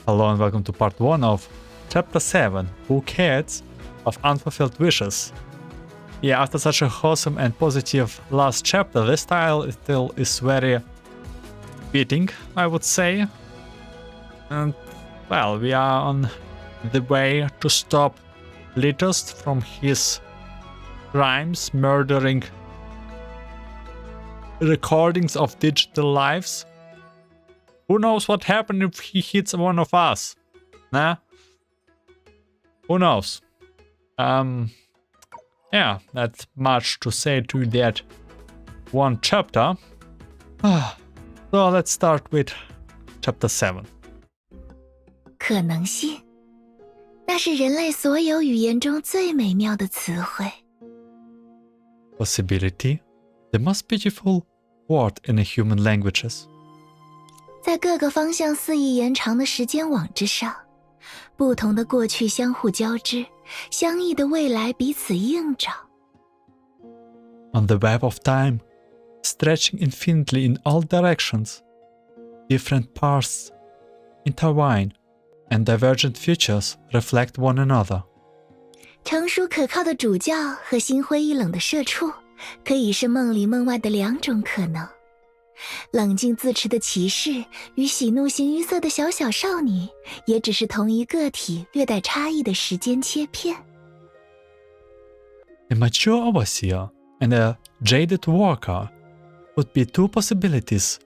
Hello and welcome to part 1 of Chapter 7, Bouquets of Unfulfilled Wishes. Yeah, after such a wholesome and positive last chapter, the style still is very fitting, I would say. And, well, we are on the way to stop Litust from his crimes, murdering recordings of digital lives. Who knows what happened if he hits one of us? Nah? Who knows? Yeah, that's much to say to that one chapter. So let's start with chapter 7. 可能性，那是人类所有语言中最美妙的词汇。 Possibility, the most beautiful word in the human languages. 在各个方向肆意延长的时间网之上，不同的过去相互交织，相异的未来彼此映照。 On the web of time, stretching infinitely in all directions, different paths intertwine, and divergent futures reflect one another. 成熟可靠的主教和心灰意冷的社畜，可以是梦里梦外的两种可能。冷静自持的骑士与喜怒形于色的小少女，也只是同一个体略带差异的时间切片。 A mature overseer and a jaded worker would be two possibilities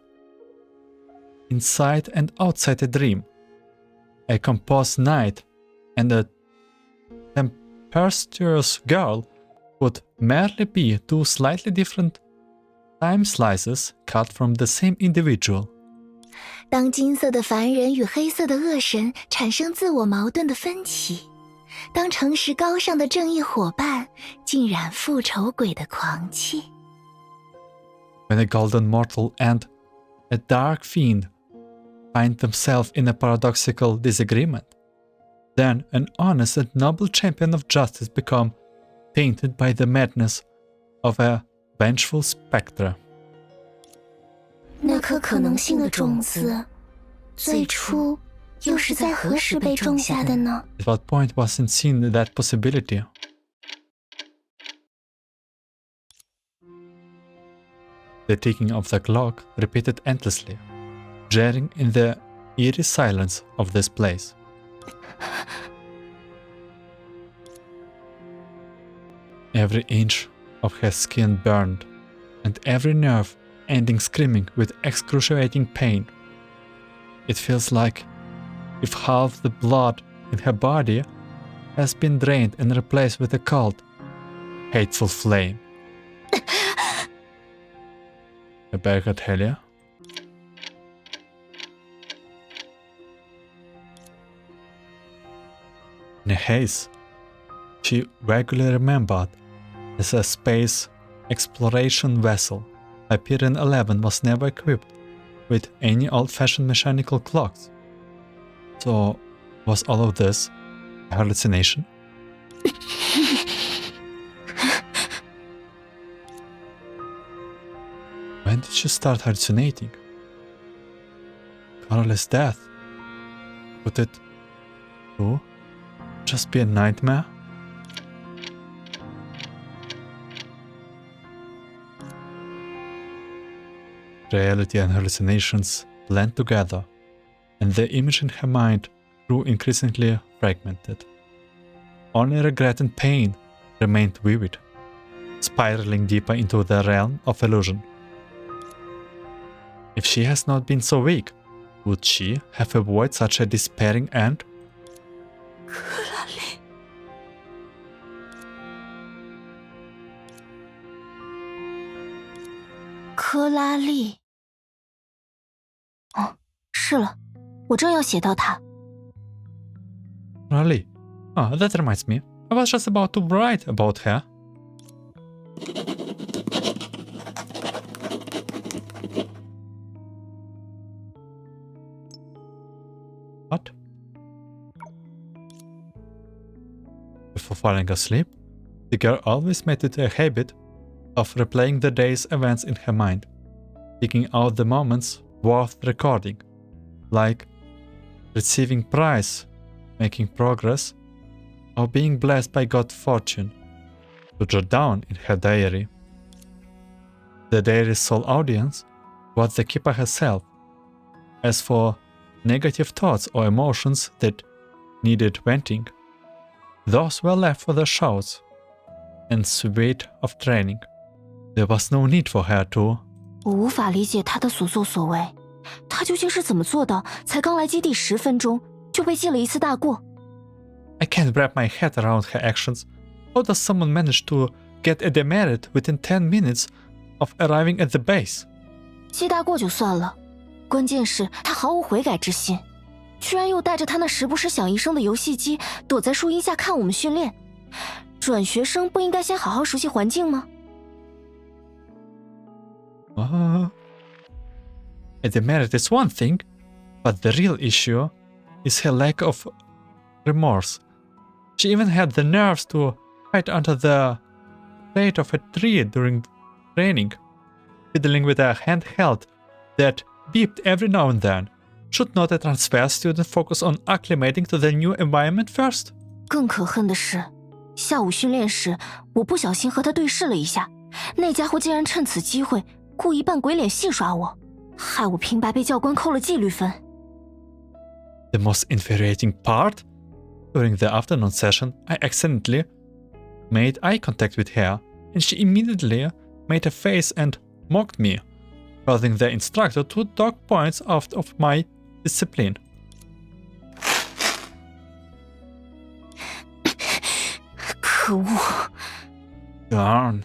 inside and outside a dream. A composed knight and a tempestuous girl would merely be two slightly different time slices cut from the same individual. 当金色的凡人与黑色的恶神产生自我矛盾的分歧，当诚实高尚的正义伙伴浸染复仇鬼的狂气。 When a golden mortal and a dark fiend find themselves in a paradoxical disagreement, then an honest and noble champion of justice become tainted by the madness of a vengeful spectre. 那颗可能性的种子，最初又是在何时被种下的呢？ At what point was seen that possibility? The ticking of the clock repeated endlessly, jarring in the eerie silence of this place. Every inch of her skin burned, and every nerve ending screaming with excruciating pain. It feels like if half the blood in her body has been drained and replaced with a cold, hateful flame. Back at Helia. In a haze, she vaguely remembered as a space exploration vessel. Hyperion 11 was never equipped with any old-fashioned mechanical clocks. So, was all of this a hallucination? When did she start hallucinating? Coralie's death? Could it, too, just be a nightmare? Reality and hallucinations blend together, and the image in her mind grew increasingly fragmented. Only regret and pain remained vivid, spiraling deeper into the realm of illusion. If she has not been so weak, would she have avoided such a despairing end? Coralie， 科拉利。哦，是了，我正要写到她。 Really? Oh, that reminds me. I was just about to write about her. What? Before falling asleep, the girl always made it a habit of replaying the day's events in her mind, picking out the moments worth recording, like receiving prize, making progress, or being blessed by good fortune, to jot down in her diary. The diary's sole audience was the keeper herself. As for negative thoughts or emotions that needed venting, those were left for the shows and sweat of training. There was no need for her to. 我无法理解他的所作所为，他究竟是怎么做到，才刚来基地10分钟就被记了一次大过？ I can't wrap my head around her actions. How does someone manage to get a demerit within 10 minutes of arriving at the base? 记大过就算了，关键是他毫无悔改之心，居然又带着他那时不时响一声的游戏机，躲在树荫下看我们训练。转学生不应该先好好熟悉环境吗？ A demerit is one thing, but the real issue is her lack of remorse. She even had the nerves to hide under the shade of a tree during training, fiddling with a handheld that beeped every now and then. Should not a transfer student focus on acclimating to the new environment first? 更可恨的是，下午训练时，我不小心和他对视了一下，那家伙竟然趁此机会故意扮鬼脸戏耍我，害我平白被教官扣了纪律分。The most infuriating part? During the afternoon session, I accidentally made eye contact with her, and she immediately made a face and mocked me, causing the instructor to dock points out of my discipline. 可恶 Darn.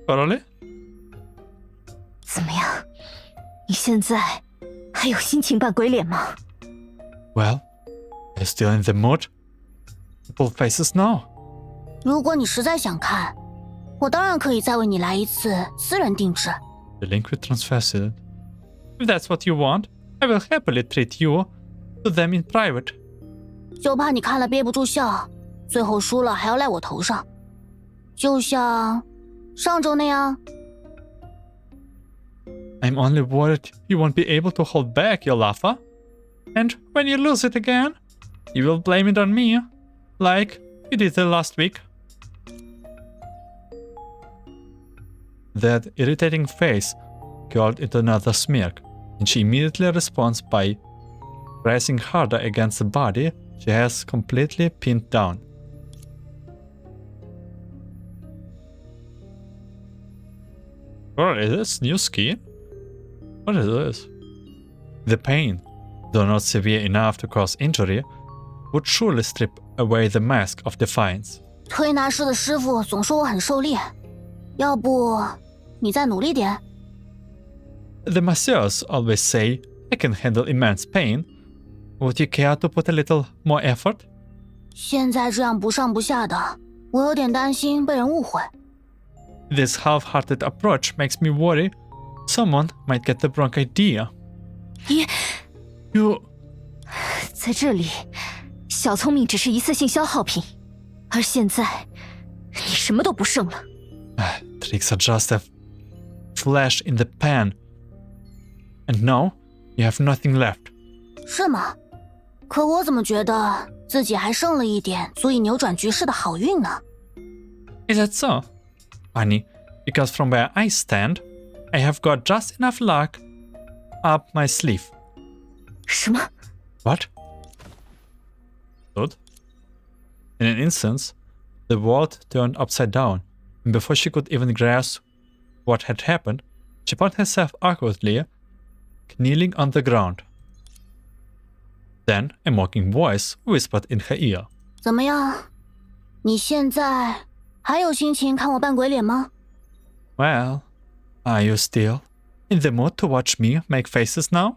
Coralie? 怎么样？你现在还有心情扮鬼脸吗？ Well, you're still in the mood? Pull faces now. 如果你实在想看，我当然可以再为你来一次私人定制。 Delinquent transfer student. If that's what you want, I will happily treat you to them in private. 就怕你看了憋不住笑，最后输了还要赖我头上，就像上周那样。 I'm only worried you won't be able to hold back your laughter. And when you lose it again, you will blame it on me, like you did the last week. That irritating face curled into another smirk, and she immediately responds by pressing harder against the body she has completely pinned down. Or is this new skin? What is this? The pain, though not severe enough to cause injury, would surely strip away the mask of defiance. 推拿师的师傅总说我很受力，要不你再努力点。 The masseurs always say I can handle immense pain. Would you care to put a little more effort? 现在这样不上不下的，我有点担心被人误会。 This half-hearted approach makes me worry someone might get the wrong idea. 你 You... 在这里，小聪明只是一次性消耗品，而现在你什么都不剩了。 Tricks are just a flash in the pan. And now, you have nothing left. 是吗？可我怎么觉得自己还剩了一点足以扭转局势的好运呢？ Is that so? Funny, because from where I stand, I have got just enough luck up my sleeve. 什么？ What? Good. In an instant, the world turned upside down, and before she could even grasp what had happened, she found herself awkwardly kneeling on the ground. Then a mocking voice whispered in her ear. 怎么样？你现在还有心情看我扮鬼脸吗？ Well, are you still in the mood to watch me make faces now?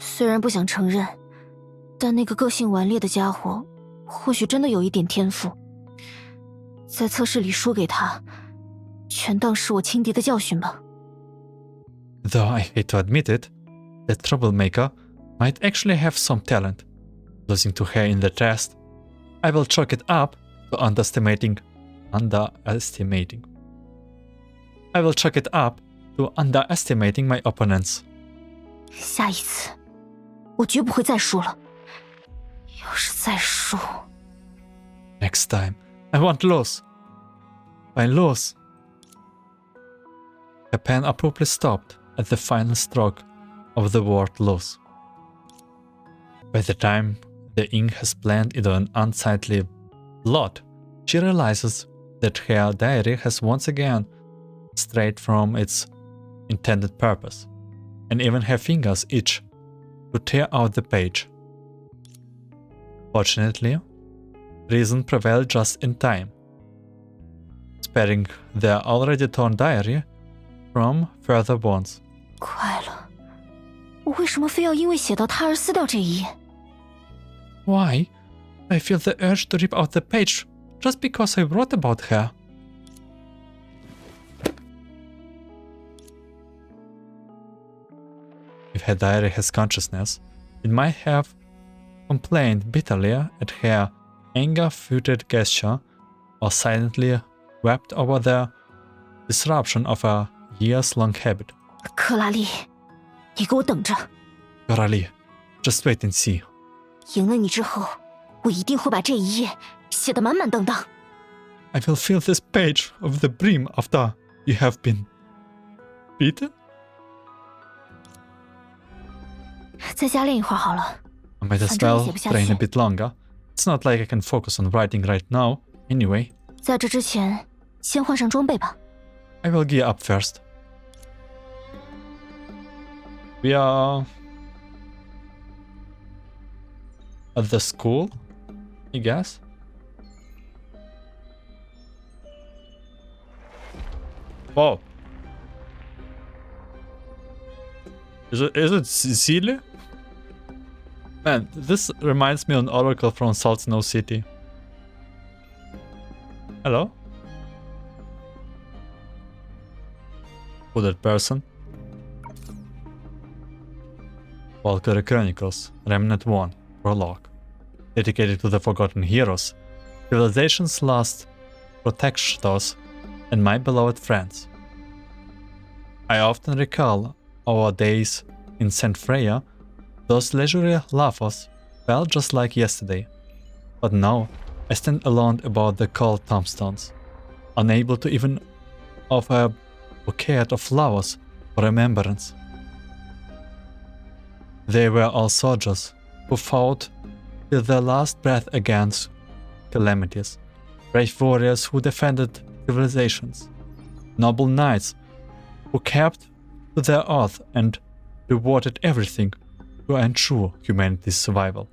虽然不想承认，但那个个性顽劣的家伙，或许真的有一点天赋。在测试里输给他，全当是我轻敌的教训吧。Though I hate to admit it, the troublemaker might actually have some talent. Losing to her in the test, I will chalk it up to underestimating. I will chalk it up to underestimating my opponents. 下一次，我绝不会再输了。要是再输， Next time, I won't lose. I lose. The pen abruptly stopped at the final stroke of the word lose. By the time the ink has blended into an unsightly blot, she realizes that her diary has once again strayed from its intended purpose, and even her fingers itch to tear out the page. Fortunately, reason prevailed just in time, sparing the already torn diary from further wounds. 快了，我为什么非要因为写到他而撕掉这一页？ Why? I feel the urge to rip out the page just because I wrote about her. If her diary has consciousness, it might have complained bitterly at her anger-fueled gesture or silently wept over the disruption of a years-long habit. 克拉丽，你给我等着！ Coralie, just wait and see. 赢了你之后，我一定会把这一页写得满满当当。 I will fill this page of the brim after you have been beaten. 再加练一会儿好了。 I might as 反正也 well 写不下 train 去 a bit longer. It's not like I can focus on writing right now, anyway. 在这之前，先换上装备吧。 I will gear up first. We are at the school, I guess. Whoa. Is it Celia? Man, this reminds me of an oracle from Salt Snow City. Hello? Hooded person. Valkyrie Chronicles, Remnant 1, Prologue. Dedicated to the forgotten heroes, civilization's last protectors, and my beloved friends. I often recall our days in St. Freya. Those leisurely laughs felt just like yesterday. But now, I stand alone about the cold tombstones, unable to even offer a bouquet of flowers for remembrance. They were all soldiers who fought till their last breath against calamities, brave warriors who defended civilizations, noble knights who kept to their oath and rewarded everything to ensure humanity's survival.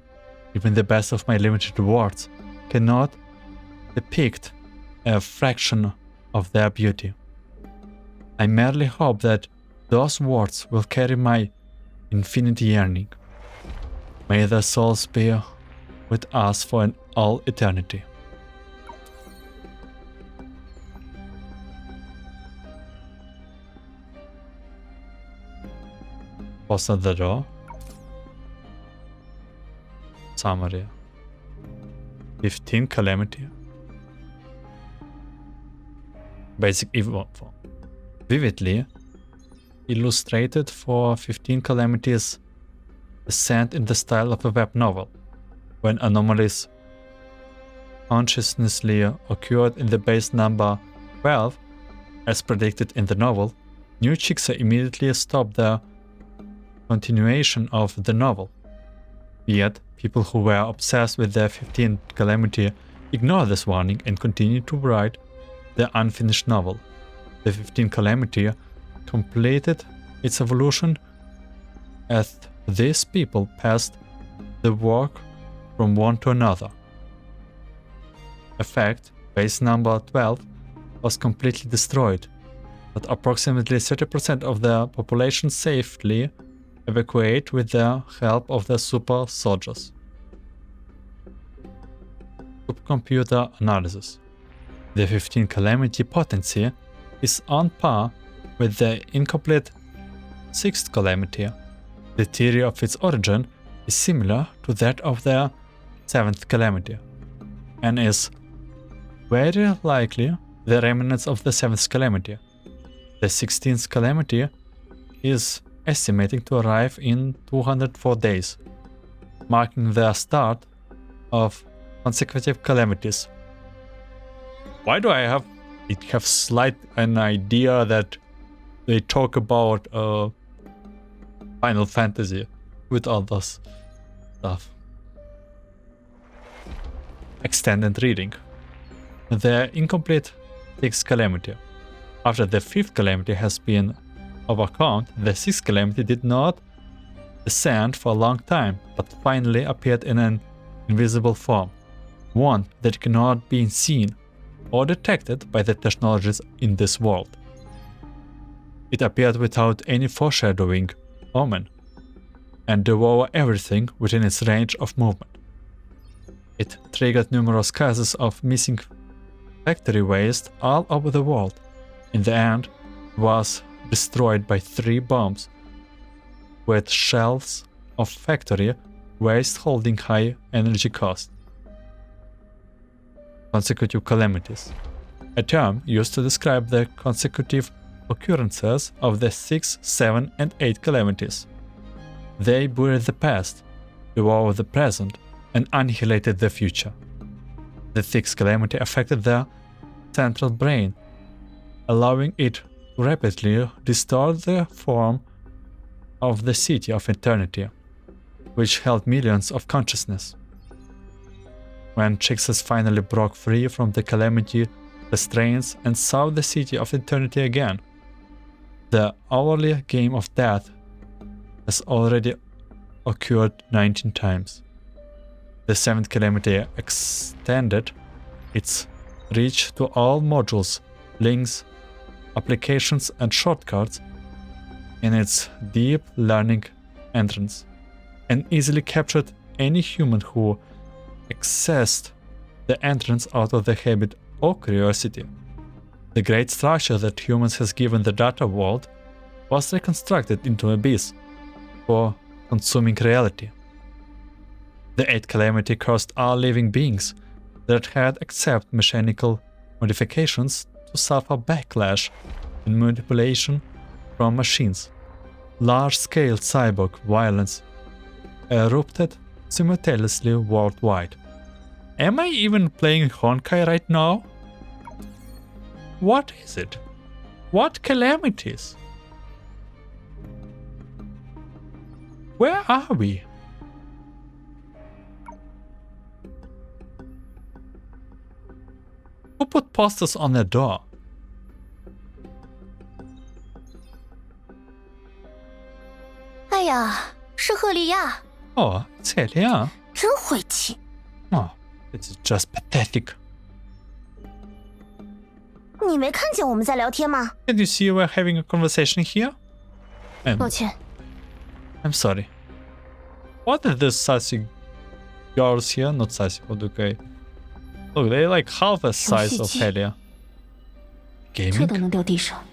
Even the best of my limited words cannot depict a fraction of their beauty. I merely hope that those words will carry my infinite yearning. May their souls be with us for all eternity. Pause at the door. Summary. 15 Calamity. Basic info. Vividly illustrated for 15 Calamities descend in the style of a web novel. When anomalies consciously occurred in the base number 12, as predicted in the novel, new chicks immediately stop the continuation of the novel. Yet, people who were obsessed with the 15th Calamity ignore this warning and continue to write the unfinished novel. The 15th Calamity completed its evolution as these people passed the work from one to another. In fact, base number 12 was completely destroyed, but approximately 30% of the population safely evacuate with the help of the super soldiers. Supercomputer analysis. The 15 Calamity potency is on par with the incomplete sixth calamity. The theory of its origin is similar to that of the seventh calamity, and is very likely the remnants of the seventh calamity. The 16th calamity is estimated to arrive in 204 days, marking the start of consecutive calamities. Why do I have slight an idea that they talk about Final Fantasy with all this stuff? Extended reading. The incomplete sixth calamity. After the fifth calamity has been overcome, the sixth calamity did not descend for a long time, but finally appeared in an invisible form, one that cannot be seen or detected by the technologies in this world. It appeared without any foreshadowing omen, and devoured everything within its range of movement. It triggered numerous cases of missing factory waste all over the world. In the end, was destroyed by 3 bombs, with shells of factory waste holding high energy cost. Consecutive calamities. A term used to describe the consecutive occurrences of the 6, 7, and 8 calamities. They buried the past, devoured the present, and annihilated the future. The 6th calamity affected the central brain, allowing it to rapidly distort the form of the City of Eternity, which held millions of consciousness. When Chixus finally broke free from the calamity restraints and saw the City of Eternity again, the hourly game of death has already occurred 19 times. The 7th calamity extended its reach to all modules, links, applications, and shortcuts in its deep learning entrance, and easily captured any human who accessed the entrance out of the habit or curiosity. The great structure that humans has given the data world was reconstructed into abyss for consuming reality. The 8th calamity cursed all living beings that had accepted mechanical modifications to suffer backlash and manipulation from machines. Large-scale cyborg violence erupted simultaneously worldwide. Am I even playing Honkai right now? What is it? What calamities? Where are we? Who put posters on their door?哎呀，是赫利亚， Oh, it's Helia. 真晦气。 Oh, it's just pathetic. 你没看见我们在聊天吗？ Did you see we're having a conversation here? 抱歉， I'm sorry. What are these sassy girls here? Not sassy, what do they? Look, they're like half the size of Helia. 这 Gaming? 都能掉地上，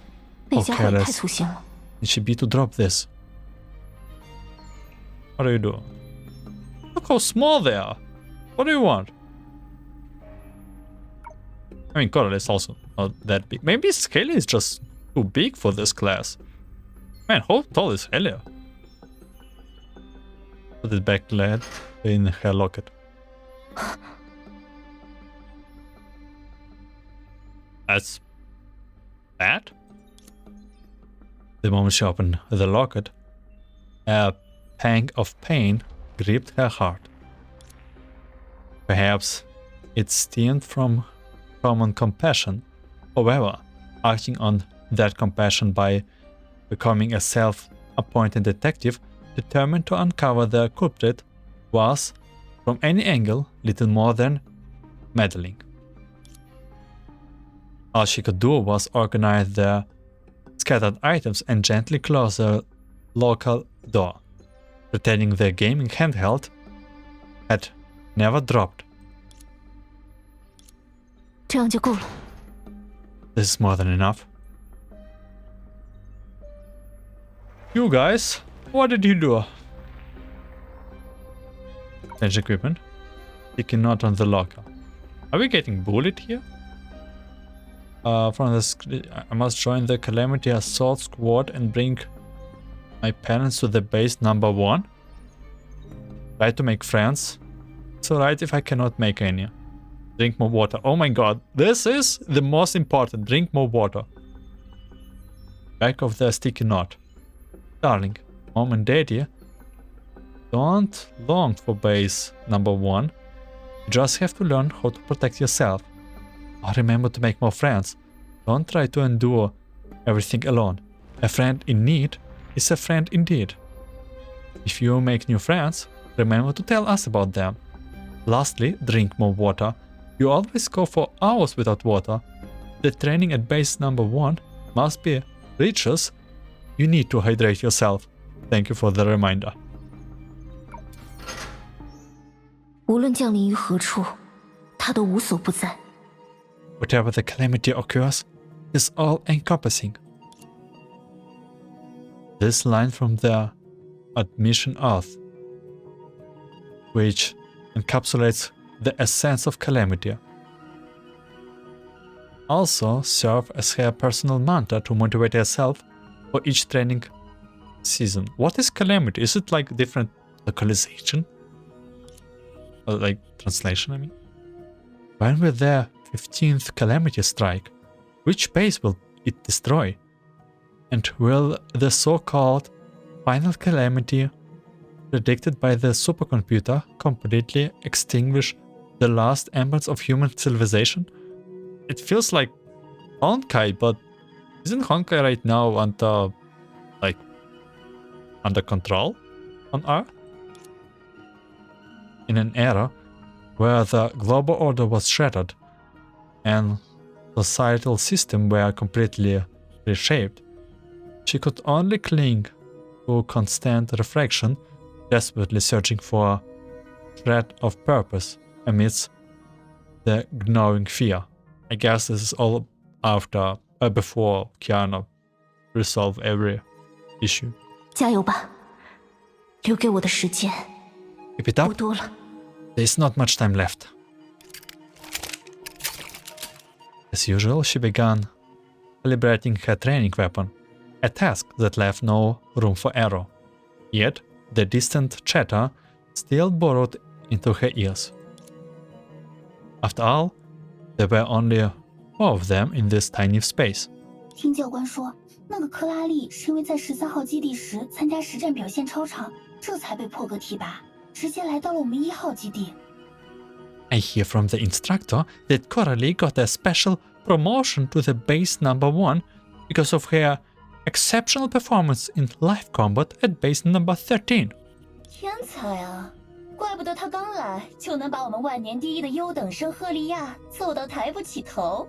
那家伙也太粗心了。 It should be to drop this. What do you do? Look how small they are. What do you want? I mean, Coralie is also not that big. Maybe Helia is just too big for this class. Man, how tall is Helia? Put it back, lad, in her locket. That's bad. The moment she opened the locket, a pang of pain gripped her heart. Perhaps it stemmed from common compassion. However, acting on that compassion by becoming a self-appointed detective determined to uncover the culprit was, from any angle, little more than meddling. All she could do was organize the scattered items and gently close the local door, pretending the gaming handheld had never dropped. 这样就够了。 This is more than enough. You guys, what did you do? Change equipment. Sticky knot on the locker. Are we getting bullied here? From the I must join the Calamity Assault Squad and bring my parents to the base number 1. Try to make friends. It's alright if I cannot make any. Drink more water. Oh my god, this is the most important. Drink more water. Back of the sticky knot. Darling, mom and daddy don't long for base number 1. You just have to learn how to protect yourself. Oh, remember to make more friends. Don't try to endure everything alone. A friend in need is a friend indeed. If you make new friends, remember to tell us about them. Lastly, drink more water. You always go for hours without water. The training at base number 1 must be rigorous. You need to hydrate yourself. Thank you for the reminder. 无论降临于何处，他都无所不在。Whatever the calamity occurs is all-encompassing. This line from the Admission Earth, which encapsulates the essence of calamity, also serve as her personal mantra to motivate herself for each training season. What is calamity? Is it like different localization? Or like translation, I mean? When will the 15th calamity strike? Which base will it destroy? And will the so-called final calamity predicted by the supercomputer completely extinguish the last embers of human civilization? It feels like Honkai, but isn't Honkai right now under control on Earth? In an era where the global order was shattered and societal systems were completely reshaped, she could only cling to constant reflection, desperately searching for a thread of purpose amidst the gnawing fear. I guess this is all after, before Kiana resolve every issue. 加油吧，留给我的时间 Keep it up. 不多了。 There's not much time left. As usual, she began calibrating her training weapon, a task that left no room for error. Yet, the distant chatter still burrowed into her ears. After all, there were only 4 of them in this tiny space. 听教官说，那个克拉丽是因为在13号基地时参加实战表现超常，这才被破格提拔，直接来到了我们1号基地。 I hear from the instructor that Coralie got a special promotion to the base number 1 because of her exceptional performance in live combat at base number 13. 天才啊！怪不得他刚来就能把我们万年第一的优等生赫利亚揍到抬不起头。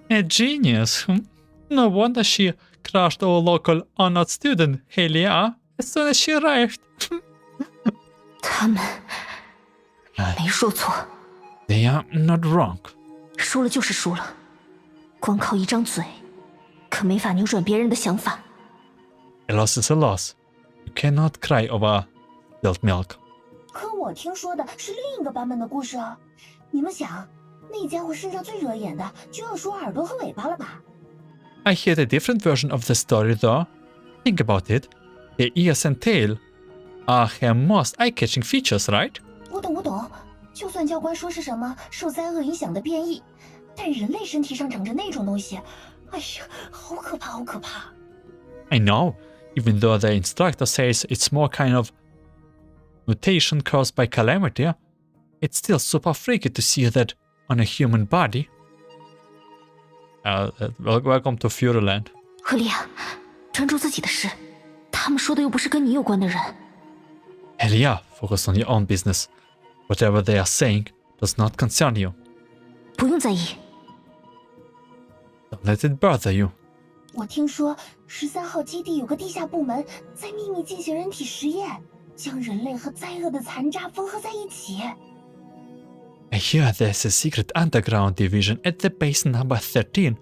A genius. No wonder she crushed our local honored student, Helia, as soon as she arrived. 他们没说错， They are not wrong. 输了就是输了，光靠一张嘴，可没法扭转别人的想法。 A loss is a loss. You cannot cry over spilled milk. 可我听说的是另一个版本的故事啊！你们想，那家伙身上最惹眼的就要数耳朵和尾巴了吧？ I heard a different version of the story though. Think about it. The ears and tail are her most eye-catching features, right? 我懂。就算教官说是什么受灾厄影响的变异，但人类身体上长着那种东西，哎呀，好可怕，好可怕！ I know. Even though the instructor says it's more kind of mutation caused by calamity, it's still super freaky to see that on a human body. Welcome to Furyland. 赫利亚，专注自己的事，他们说的又不是跟你有关的人。 Helia, focus on your own business. Whatever they are saying does not concern you. 不用在意。 Don't let it bother you. 我听说13号基地有个地下部门在秘密进行人体实验，将人类和灾厄的残渣缝合在一起。 I hear there's a secret underground division at the base number 13,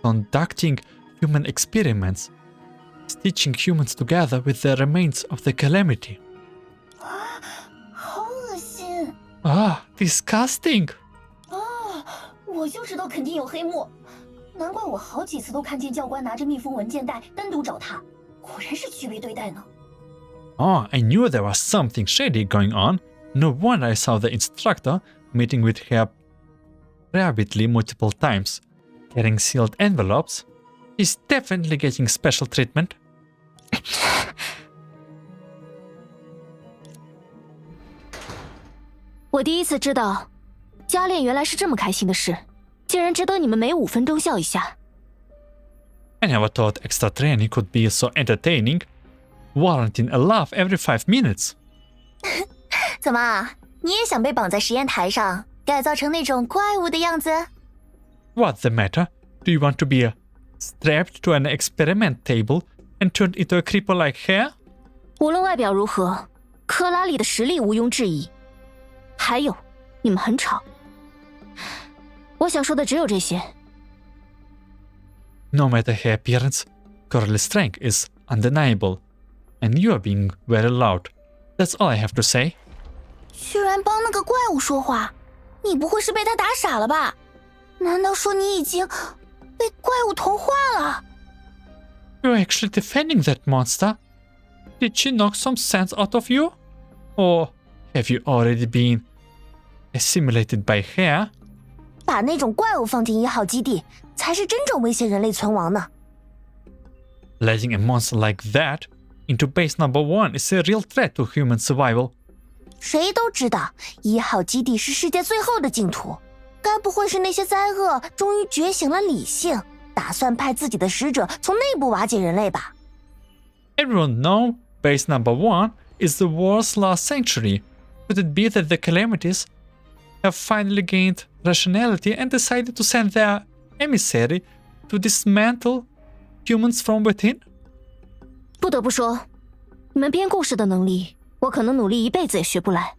conducting human experiments, stitching humans together with the remains of the calamity. 好恶心 Disgusting! 我就知道肯定有黑幕，难怪我好几次都看见教官拿着密封文件袋单独找他，果然是区别对待呢。I knew there was something shady going on. No wonder I saw the instructor meeting with her privately multiple times, carrying sealed envelopes. He's definitely getting special treatment. 我第一次知道，加练原来是这么开心的事，竟然值得你们每5分钟笑一下。I never thought extra training could be so entertaining, warranting a laugh every 5 minutes. 怎么，你也想被绑在实验台上，改造成那种怪物的样子？ What's the matter? Do you want to be strapped to an experiment table and turned into a creeper like her? 无论外表如何，克拉里的实力毋庸置疑。还有，你们很吵。我想说的只有这些。No matter her appearance, Coralie's strength is undeniable, and you are being very loud. That's all I have to say. 居然帮那个怪物说话，你不会是被他打傻了吧？难道说你已经被怪物同化了？ You're actually defending that monster? Did she knock some sense out of you? Or have you already been assimilated by her? 把那种怪物放进1号基地，才是真正威胁人类存亡呢。Letting a monster like that into base number 1 is a real threat to human survival. 谁都知道1号基地是世界最后的净土，该不会是那些灾厄终于觉醒了理性，打算派自己的使者从内部瓦解人类吧？ Everyone know base number 1 is the world's last sanctuary. Could it be that the calamities have finally gained rationality and decided to send their emissary to dismantle humans from within? 不得不说，你们编故事的能力，我可能努力一辈子也学不来。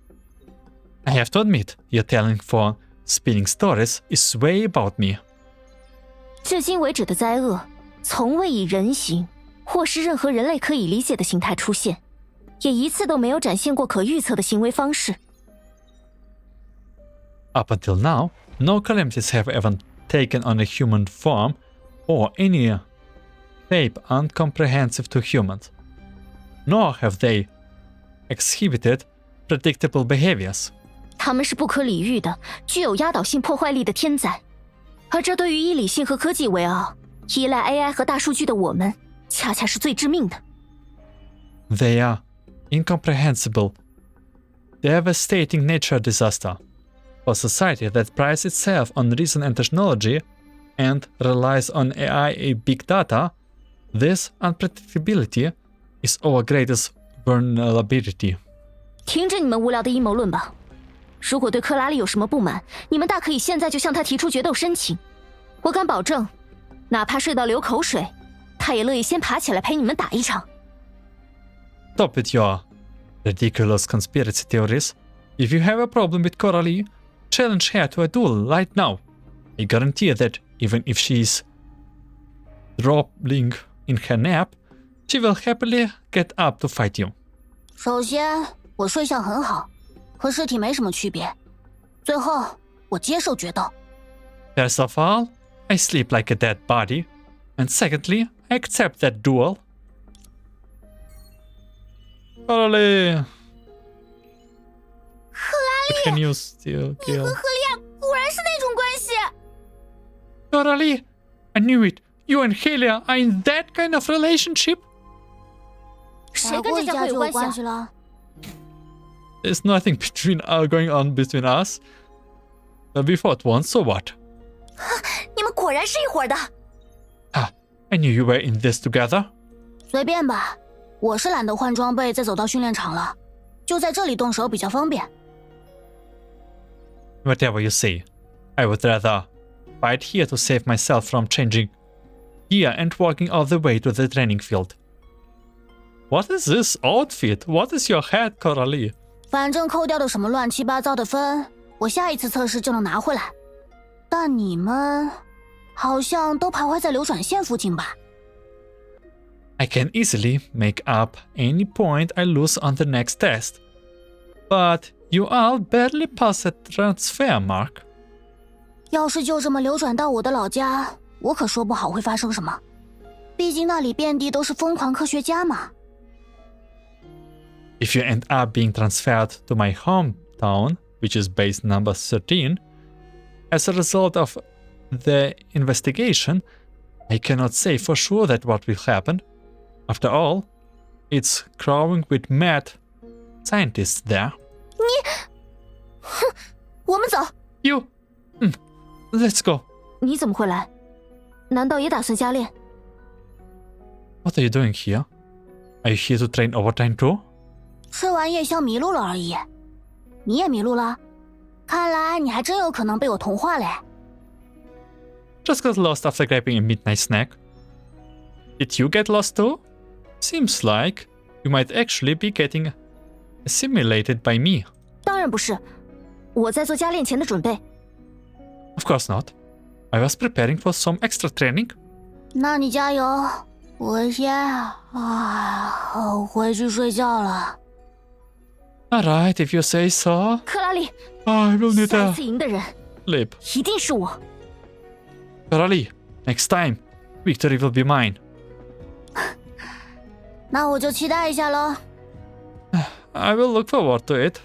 I have to admit, your talent for spinning stories is way above me. 至今为止的灾厄，从未以人形或是任何人类可以理解的形态出现，也一次都没有展现过可预测的行为方式。Up until now, no calamities have ever taken on a human form or any shape incomprehensive to humans, nor have they exhibited predictable behaviors. 他们是不可理喻的，具有压倒性破坏力的天灾，而这对于以理性和科技为傲、依赖 AI 和大数据的我们，恰恰是最致命的。They are incomprehensible, devastating natural disaster. For society that prides itself on reason and technology and relies on AI and big data, this unpredictability is our greatest vulnerability. 停止你们无聊的阴谋论吧！如果对克拉丽有什么不满，你们大可以现在就向他提出决斗申请。我敢保证，哪怕睡到流口水，他也乐意先爬起来陪你们打一场。Stop with your ridiculous conspiracy theories. If you have a problem with Coralie, challenge her to a duel right now. I guarantee that even if she's dropping in her nap, she will happily get up to fight you. 首先，我睡相很好，和尸体没什么区别。最后，我接受决斗。First of all, I sleep like a dead body. And secondly, I accept that duel. Coralie! 克拉 Can you still 你 kill? 和赫利亚果然是那种关系。Coralie! I knew it! You and Helia are in that kind of relationship? 谁跟这家伙有关系了？ There's nothing going on between us. We fought once, so what? 你们果然是一伙的。I knew you were in this together. 随便吧，我是懒得换装备再走到训练场了，就在这里动手比较方便。Whatever you say. I would rather fight here to save myself from changing gear and walking all the way to the training field. What is this outfit? What is your hat, Coralie? 反正扣掉的什么乱七八糟的分，我下一次测试就能拿回来。但你们好像都徘徊在流转线附近吧？ I can easily make up any point I lose on the next test. But you all barely pass a transfer mark. 要是就这么流转到我的老家，我可说不好会发生什么。毕竟那里遍地都是疯狂科学家嘛。If you end up being transferred to my hometown, which is base number 13, as a result of the investigation, I cannot say for sure that what will happen. After all, it's crowded with mad scientists there. 哼，我们走。You, let's go. 你怎么会来？难道也打算加练？ What are you doing here? Are you here to train overtime too? 吃完夜宵迷路了而已。你也迷路了？看来你还真有可能被我同化嘞。Just got lost after grabbing a midnight snack. Did you get lost too? Seems like you might actually be getting assimilated by me. 当然不是，我在做加练前的准备。Of course not. I was preparing for some extra training. 那你加油，我先回去睡觉了。Alright, if you say so. 克拉丽， I will need 下一 a 次赢的人 lip. 一定是我。Coralie, next time, victory will be mine. 那我就期待一下喽。I will look forward to it.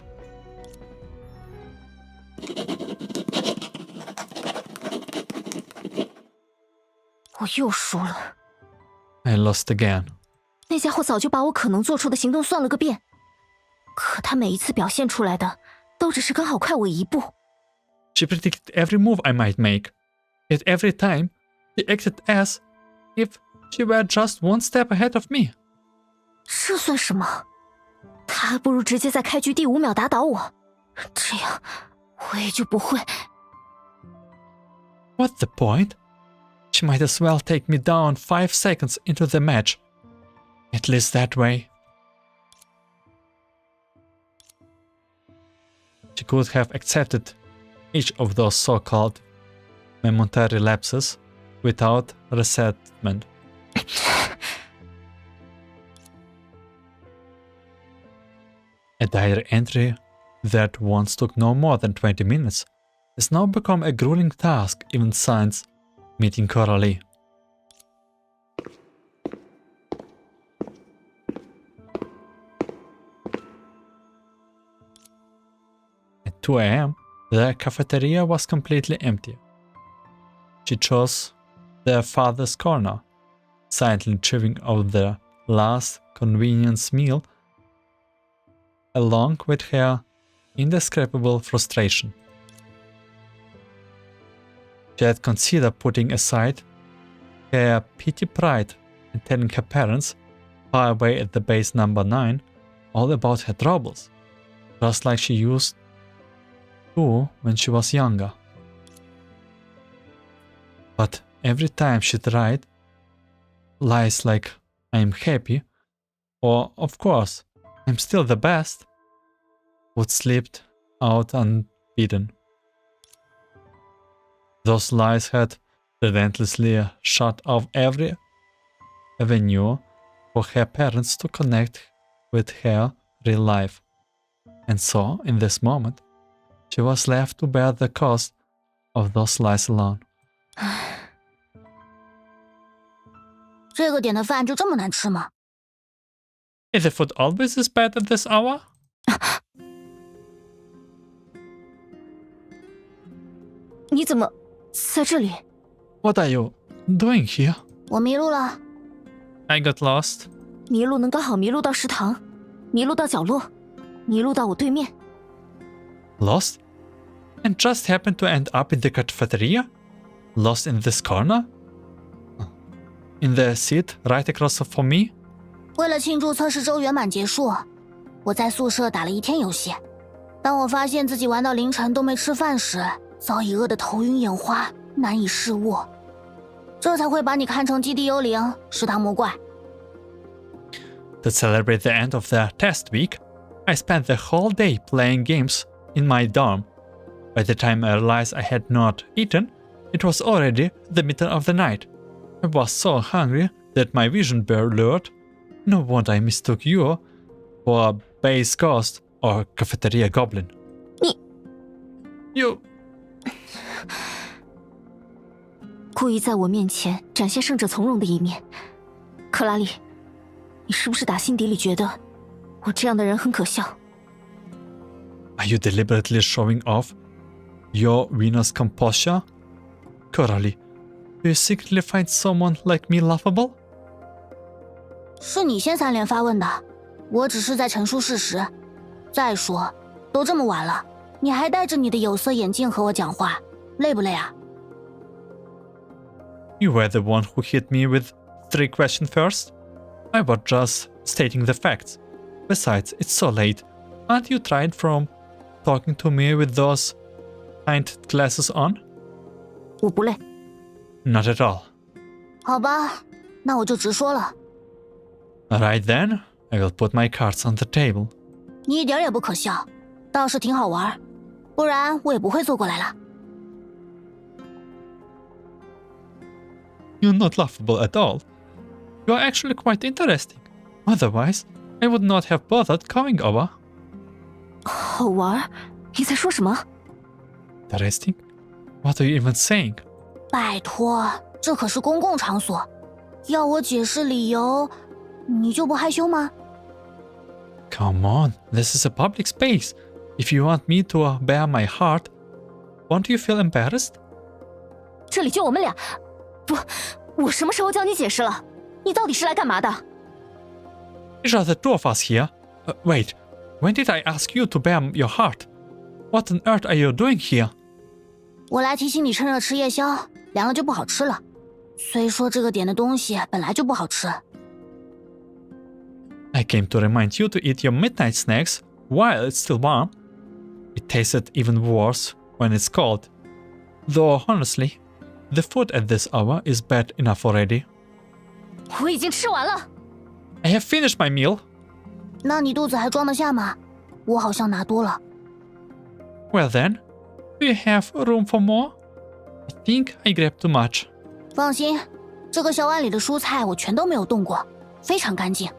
我又输了。 I lost again. 那家伙早就把我可能做出的行动算了个遍，可他每一次表现出来的，都只是刚好快我一步。 She predicted every move I might make. Yet every time, she acted as if she were just one step ahead of me. 这算什么？他还不如直接在开局第5秒打倒我，这样我也就不会。 What's the point? She might as well take me down 5 seconds into the match. At least that way. She could have accepted each of those so-called momentary lapses without resentment. A diary entry that once took no more than 20 minutes has now become a grueling task even since meeting Coralie. At 2 a.m., the cafeteria was completely empty. She chose the farthest corner, silently chewing out the last convenience meal, along with her indescribable frustration. She had considered putting aside her petty pride and telling her parents, far away at the base number 9, all about her troubles, just like she used to when she was younger. But every time she tried, lies like I'm happy, or of course, I'm still the best, would slip out unbidden. Those lies had relentlessly shut off every avenue for her parents to connect with her real life. And so, in this moment, she was left to bear the cost of those lies alone. 这个点的饭就这么难吃吗？ Is the food always this bad at this hour? 你怎么在这里？ What are you doing here? 我迷路了。 I got lost. 迷路能刚好迷路到食堂，迷路到角落，迷路到我对面。 Lost? And just happened to end up in the cafeteria? Lost in this corner? In the seat right across from me? 为了庆祝测试周圆满结束，我在宿舍打了一天游戏。当我发现自己玩到凌晨都没吃饭时，早已饿得头晕眼花，难以视物。这才会把你看成基地幽灵、食堂魔怪。 To celebrate the end of the test week, I spent the whole day playing games in my dorm. By the time I realized I had not eaten, it was already the middle of the night. I was so hungry Did my vision bear blurred? No wonder I mistook you for a base ghost or cafeteria goblin. 你 You... 故意在我面前展现胜者从容的一面。克拉丽，你是不是打心底里觉得我这样的人很可笑？ Are you deliberately showing off your Venus composure? Coralie, do you secretly find someone like me laughable? 是你先三连发问的，我只是在陈述事实。再说，都这么晚了，你还戴着你的有色眼镜和我讲话，累不累啊？ You were the one who hit me with 3 questions first. I was just stating the facts. Besides, it's so late. Aren't you tired from talking to me with those pint glasses on? 我不累。 Not at all. 好吧，那我就直说了。 Alright then, I will put my cards on the table. 你一点也不可笑，倒是挺好玩，不然我也不会坐过来了。 You're not laughable at all. You are actually quite interesting. Otherwise, I would not have bothered coming over. 好玩？你在说什么？ Interesting? What are you even saying? 拜托，这可是公共场所，要我解释理由，你就不害羞吗？ Come on, this is a public space. If you want me to bare my heart, won't you feel embarrassed? 这里就我们俩。不，我什么时候叫你解释了？你到底是来干嘛的？ It's just the two of us here. Wait, when did I ask you to bare your heart? What on earth are you doing here? 我来提醒你，趁热吃夜宵，凉了就不好吃了。虽说这个点的东西本来就不好吃。 I came to remind you to eat your midnight snacks while it's still warm. It tasted even worse when it's cold. Though honestly, the food at this hour is bad enough already. 我已经吃完了。 I have finished my meal. 那你肚子还装得下吗？我好像拿多了。 Well then, do you have room for more? I think I grabbed too much. 放心，这个小碗里的蔬菜我全都没有动过，非常干净。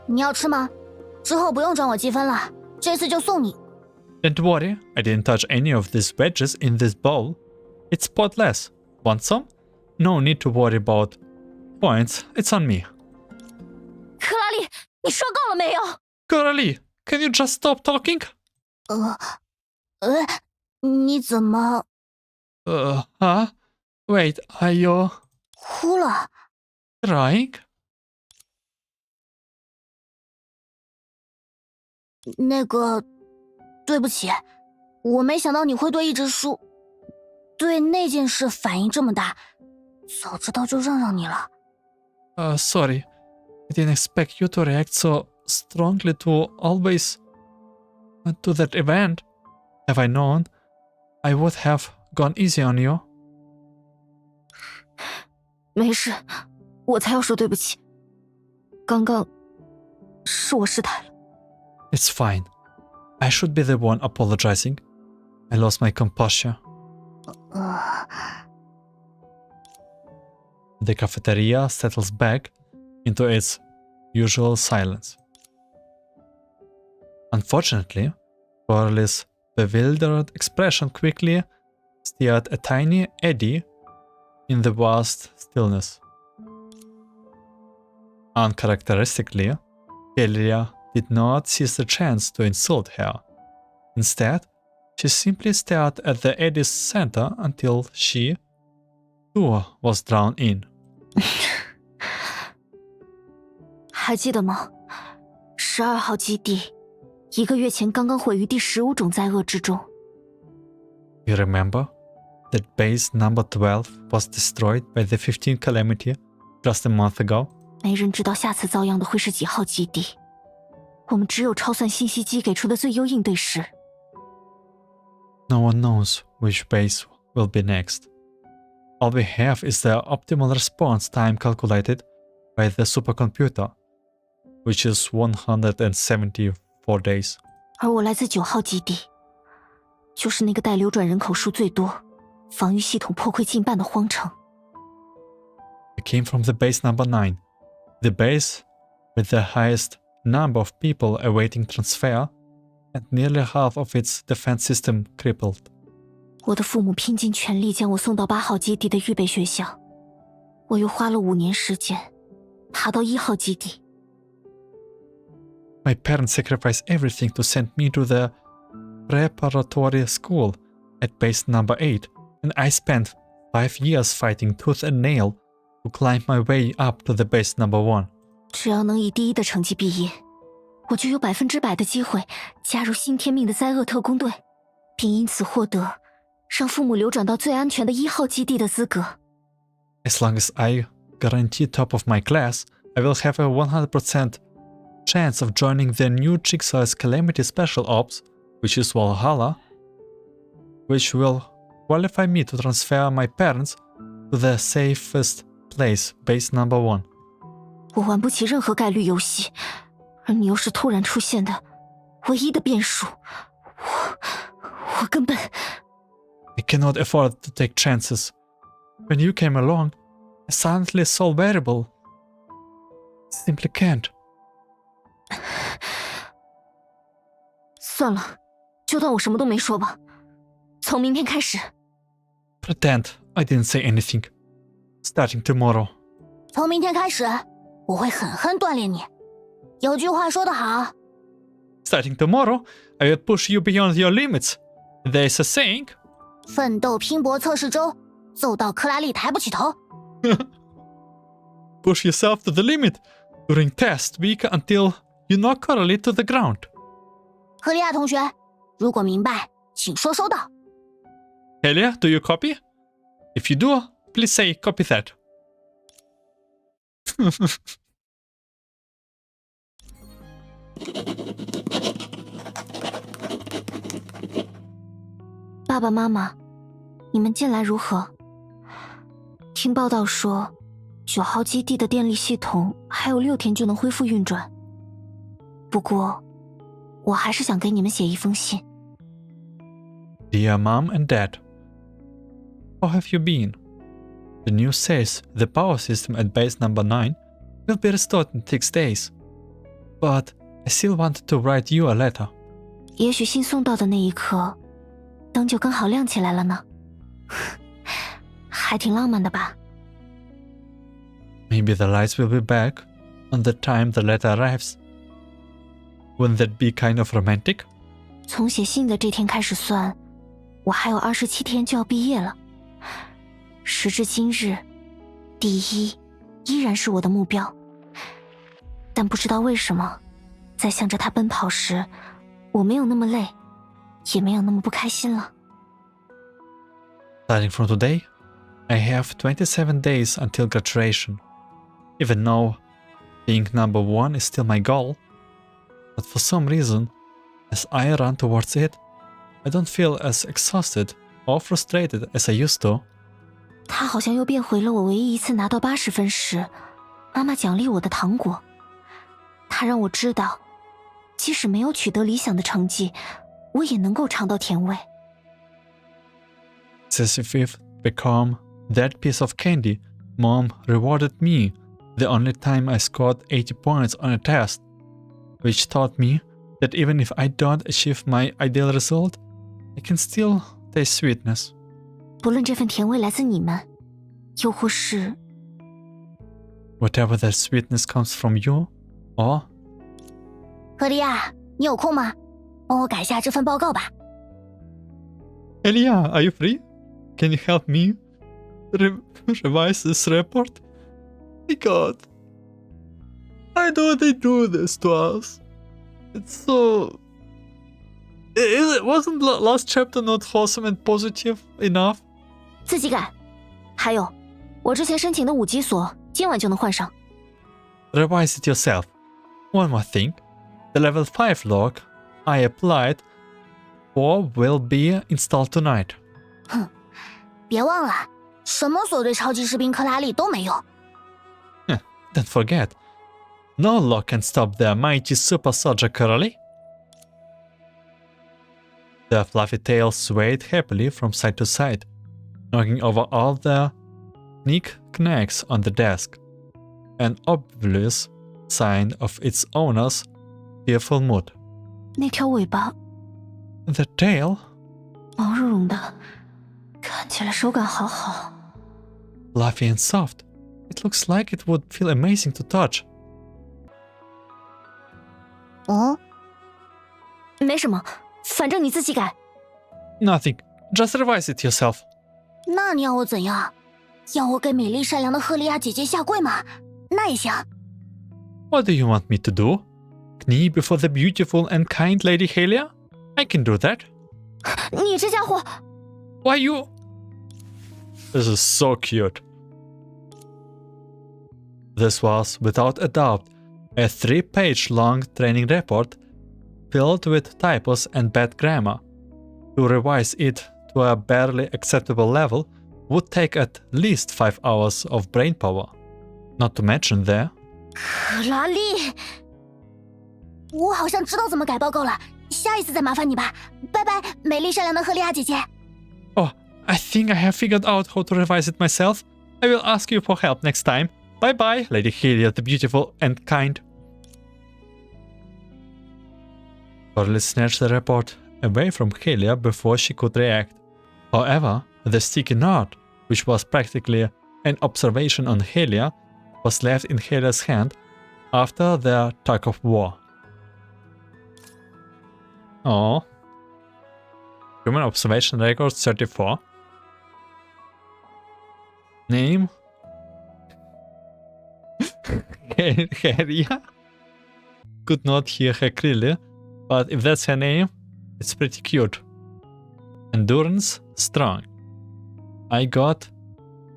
你要吃吗？之后不用赚我积分了，这次就送你。 Don't worry, I didn't touch any of these wedges in this bowl. It's spotless. Want some? No need to worry about points. It's on me. 克拉丽，你说够了没有？ Coralie, can you just stop talking? 你怎么 Wait, are you 哭了？ crying? 那个，对不起，我没想到你会对一直输，对那件事反应这么大，早知道就让你了。Sorry. I didn't expect you to react so strongly to always to that event. Have I known, I would have gone easy on you. 没事，我才要说对不起。刚刚是我失态了。 It's fine. I should be the one apologizing. I lost my composure. The cafeteria settles back into its usual silence. Unfortunately, Coralie's bewildered expression quickly steered a tiny eddy in the vast stillness. Uncharacteristically, Helia did not seize the chance to insult her. Instead, she simply stared at the eddy's center until she, too, was drawn in. 还记得吗？12号基地1个月前刚刚毁于第15种灾厄之中。 You remember that base number 12 was destroyed by the 15th calamity just a month ago? 没人知道下次遭殃的会是几号基地，我们只有超算信息机给出的最优应对时。 No one knows which base will be next. All we have is the optimal response time calculated by the supercomputer, which is 174 days. 而我来自9号基地，就是那个待流转人口数最多、防御系统破溃近半的荒城。 I came from the base number 9, The base, with the highest number of people awaiting transfer, and nearly half of its defense system crippled. 我的父母拼尽全力将我送到8号基地的预备学校，我又花了5年时间爬到1号基地。My parents sacrificed everything to send me to the preparatory school at base number 8, and I spent 5 years fighting tooth and nail to climb my way up to the base number 1. 只要能以第1的成绩毕业，我就有100%的机会加入新天命的灾厄特工队，并因此获得让父母流转到最安全的1号基地的资格。As long as I guarantee top of my class, I will have a 100% chance of joining the new Jigsaw's Calamity Special Ops, which is Valhalla, which will qualify me to transfer my parents to the safest place, base number 1. 我玩不起任何概率游戏，而你又是突然出现的唯一的变数，我根本 I cannot afford to take chances. When you came along, I suddenly saw variable. Simply can't. 算了，就当我什么都没说吧。从明天开始， Pretend I didn't say anything. Starting tomorrow. 从明天开始，我会狠狠锻炼你。有句话说得好， Starting tomorrow, I will push you beyond your limits. There's a saying. 奋斗拼搏测试周，揍到克拉丽抬不起头。 Push yourself to the limit during test week until you knock Coralie to the ground. 赫利亚同学，如果明白，请说收到。 Helia, do you copy? If you do, please say copy that. 爸爸妈妈，你们近来如何？听报道说，9号基地的电力系统还有6天就能恢复运转。不过，我还是想给你们写一封信。 Dear Mom and Dad, how have you been? The news says the power system at base number 9 will be restored in 6 days. But I still wanted to write you a letter. 也许信送到的那一刻，灯就刚好亮起来了呢。还挺浪漫的吧？ Maybe the lights will be back on the time the letter arrives. Wouldn't that be kind of romantic? 从写信的这天开始算，我还有27天就要毕业了。时至今日，第1依然是我的目标。但不知道为什么，在向着它奔跑时，我没有那么累，也没有那么不开心了。 Starting from today, I have 27 days until graduation. Even though being number 1 is still my goal, but for some reason, as I run towards it, I don't feel as exhausted or frustrated as I used to. 它好像又变回了我唯一一次拿到80分时，妈妈奖励我的糖果。它让我知道，即使没有取得理想的成绩，我也能够尝到甜味。 It's as if we've become that piece of candy Mom rewarded me the only time I scored 80 points on a test, which taught me that even if I don't achieve my ideal result, I can still taste sweetness. 不论这份甜味来自你们，又或是 Whatever that sweetness comes from you, or 赫利亚，你有空吗？帮我改下这份报告吧。 Helia, are you free? Can you help me revise this report? My God, I know they do this to us. It's so... Wasn't the last chapter not wholesome and positive enough? 自己改。还有，我之前申请的5级锁，今晚就能换上。 Revise it yourself. One more thing. The level 5 log I applied for will be installed tonight. 哼，别忘了，什么锁对超级士兵克拉丽都没用。 Don't forget, no law can stop the mighty super soldier Coralie. The fluffy tail swayed happily from side to side, knocking over all the knick-knacks on the desk. an obvious sign of its owner's tearful mood. 那条尾巴 The tail? 毛茸茸的，看起来手感好好。Fluffy and soft. It looks like it would feel amazing to touch. 哦，没什么，反正你自己改。 Nothing. Just revise it yourself. 那你要我怎样？要我给美丽善良的赫利亚姐姐下跪吗？那也行。 What do you want me to do? Knee before the beautiful and kind Lady Helia? I can do that. 你这家伙， Why you? This is so cute. This was, without a doubt, a 3-page long training report filled with typos and bad grammar. To revise it to a barely acceptable level would take at least 5 hours of brain power. Not to mention the... 克拉丽，我好像知道怎么改报告了，下一次再麻烦你吧。拜拜，美丽善良的赫利亚姐姐。 Oh, I think I have figured out how to revise it myself. I will ask you for help next time. Bye bye, Lady Helia the beautiful and kind. Coralie snatched the report away from Helia before she could react. However, the sticky note, which was practically an observation on Helia, was left in Helia's hand after their tug of war. Oh. Human observation record 34. Name? Helia? Could not hear her clearly, but if that's her name, it's pretty cute. Endurance? Strong. I got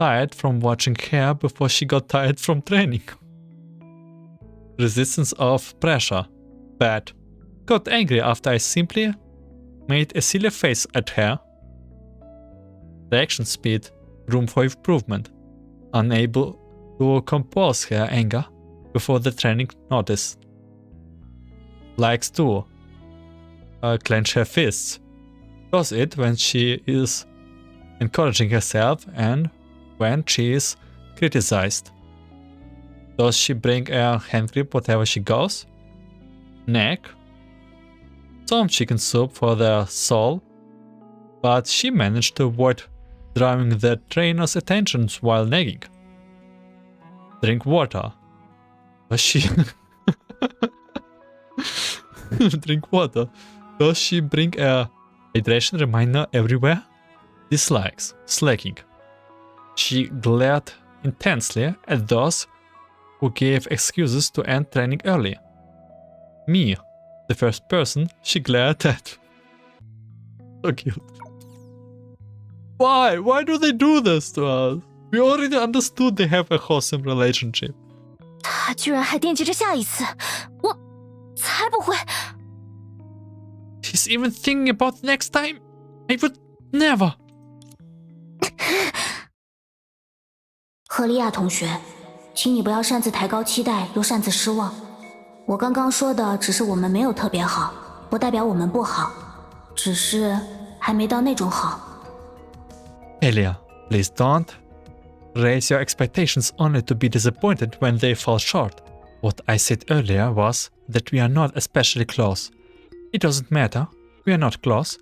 tired from watching her before she got tired from training. Resistance of pressure. Bad. Got angry after I simply made a silly face at her. Reaction speed. Room for improvement. Unable to compose her anger before the training notice. Likes to clench her fists. Does it when she is encouraging herself and when she is criticized. Does she bring a hand grip whatever she goes? Neck. Some chicken soup for the soul, but she managed to avoid drawing the trainer's attention while nagging. Drink water. Does she... Drink water. Does she bring a hydration reminder everywhere? Dislikes. Slacking. She glared intensely at those who gave excuses to end training early. Me, the first person she glared at. So cute. Why? Why do they do this to us? We already understood they have a wholesome relationship. 他居然还惦记着下一次，我才不会。 She's even thinking about next time? I would never. 赫利亚同学，请你不要擅自抬高期待，又擅自失望。我刚刚说的只是我们没有特别好，不代表我们不好，只是还没到那种好。Helia, please don't raise your expectations only to be disappointed when they fall short. What I said earlier was that we are not especially close. It doesn't matter. We are not close.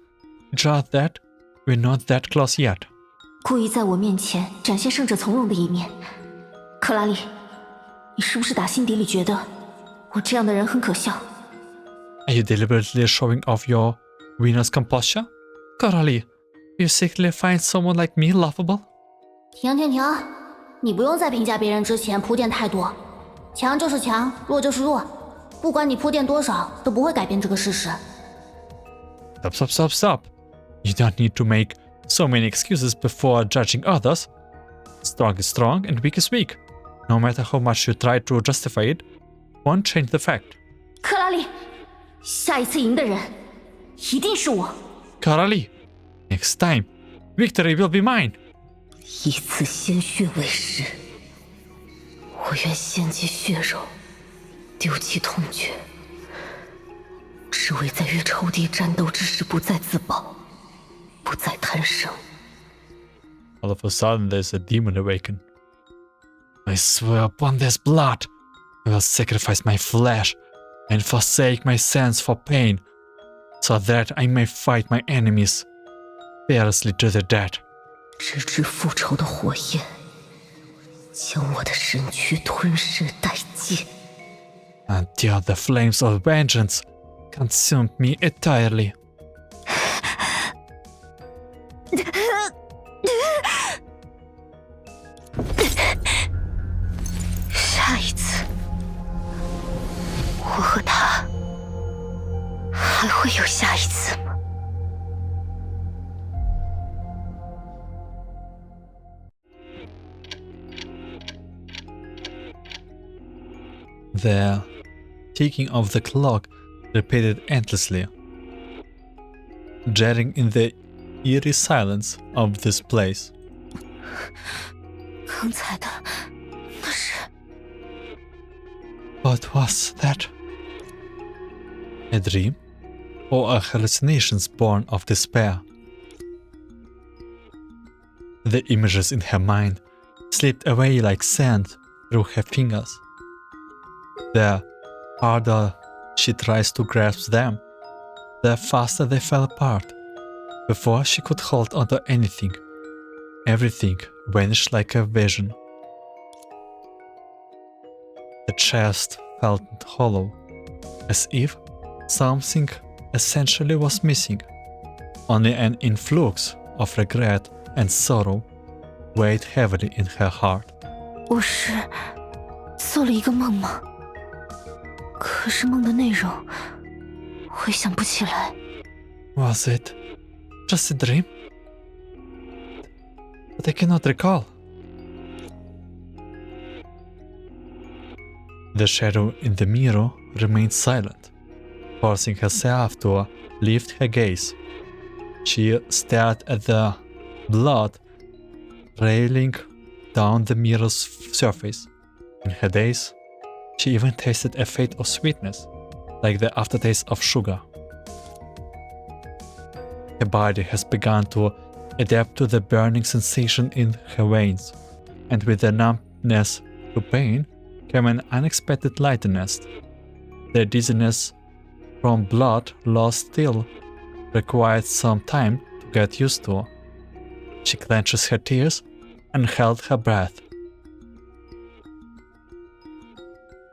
Just that we're not that close yet. 故意在我面前展现胜者从容的一面。克拉丽，你是不是打心底里觉得我这样的人很可笑？ Are you deliberately showing off your winner's composure? Coralie, you secretly find someone like me laughable? 停停停！你不用在评价别人之前铺垫太多。强就是强，弱就是弱，不管你铺垫多少，都不会改变这个事实。Stop, stop, stop, stop. You don't need to make so many excuses before judging others. Strong is strong and weak is weak. No matter how much you try to justify it, won't change the fact. 克拉丽，下一次赢的人一定是我。 Coralie, next time, victory will be mine. 以此鲜血为誓，我愿献祭血肉，丢弃痛觉，只为在与仇敌战斗之时不再自保，不再贪生。 All of a sudden, there's a demon awakened. I swear upon this blood, I will sacrifice my flesh and forsake my sense for pain, so that I may fight my enemies fearlessly to the death. 直至复仇的火焰将我的身躯吞噬殆尽。 Until the flames of vengeance consumed me entirely. 下一次，我和他还会有下一次吗？ The ticking of the clock repeated endlessly, jarring in the eerie silence of this place. 刚才的那是 What was that? A dream? Or a hallucination born of despair? The images in her mind slipped away like sand through her fingers. The harder she tries to grasp them, the faster they fell apart. Before she could hold onto anything, everything vanished like a vision. The chest felt hollow, as if something essentially was missing. Only an influx of regret and sorrow weighed heavily in her heart. 我是做了一个梦吗？可是梦的内容回想不起来。 Was it just a dream? But I cannot recall. The shadow in the mirror remained silent, forcing herself to lift her gaze. She stared at the blood railing down the mirror's surface. In her daze, she even tasted a faint of sweetness, like the aftertaste of sugar. Her body has begun to adapt to the burning sensation in her veins, and with the numbness to pain came an unexpected lightness. The dizziness from blood loss still required some time to get used to. She clenches her tears and held her breath.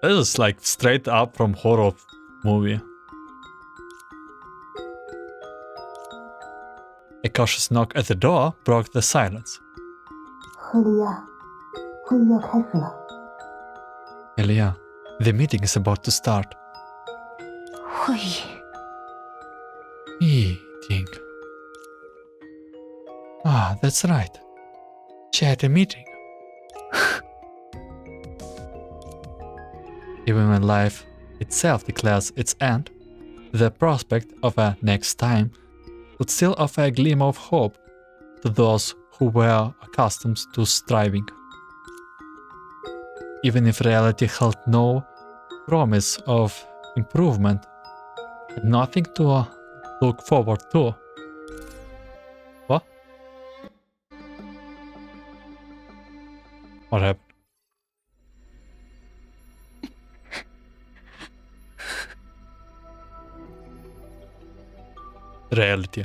This is like straight up from horror movie. A cautious knock at the door broke the silence. 赫利亚，会议要开始了。 Helia, the meeting is about to start. 会议 Meeting. Ah, that's right. She had a meeting. Even when life itself declares its end, the prospect of a next time would still offer a glimmer of hope to those who were accustomed to striving. Even if reality held no promise of improvement, and nothing to look forward to. What? What happened? Reality.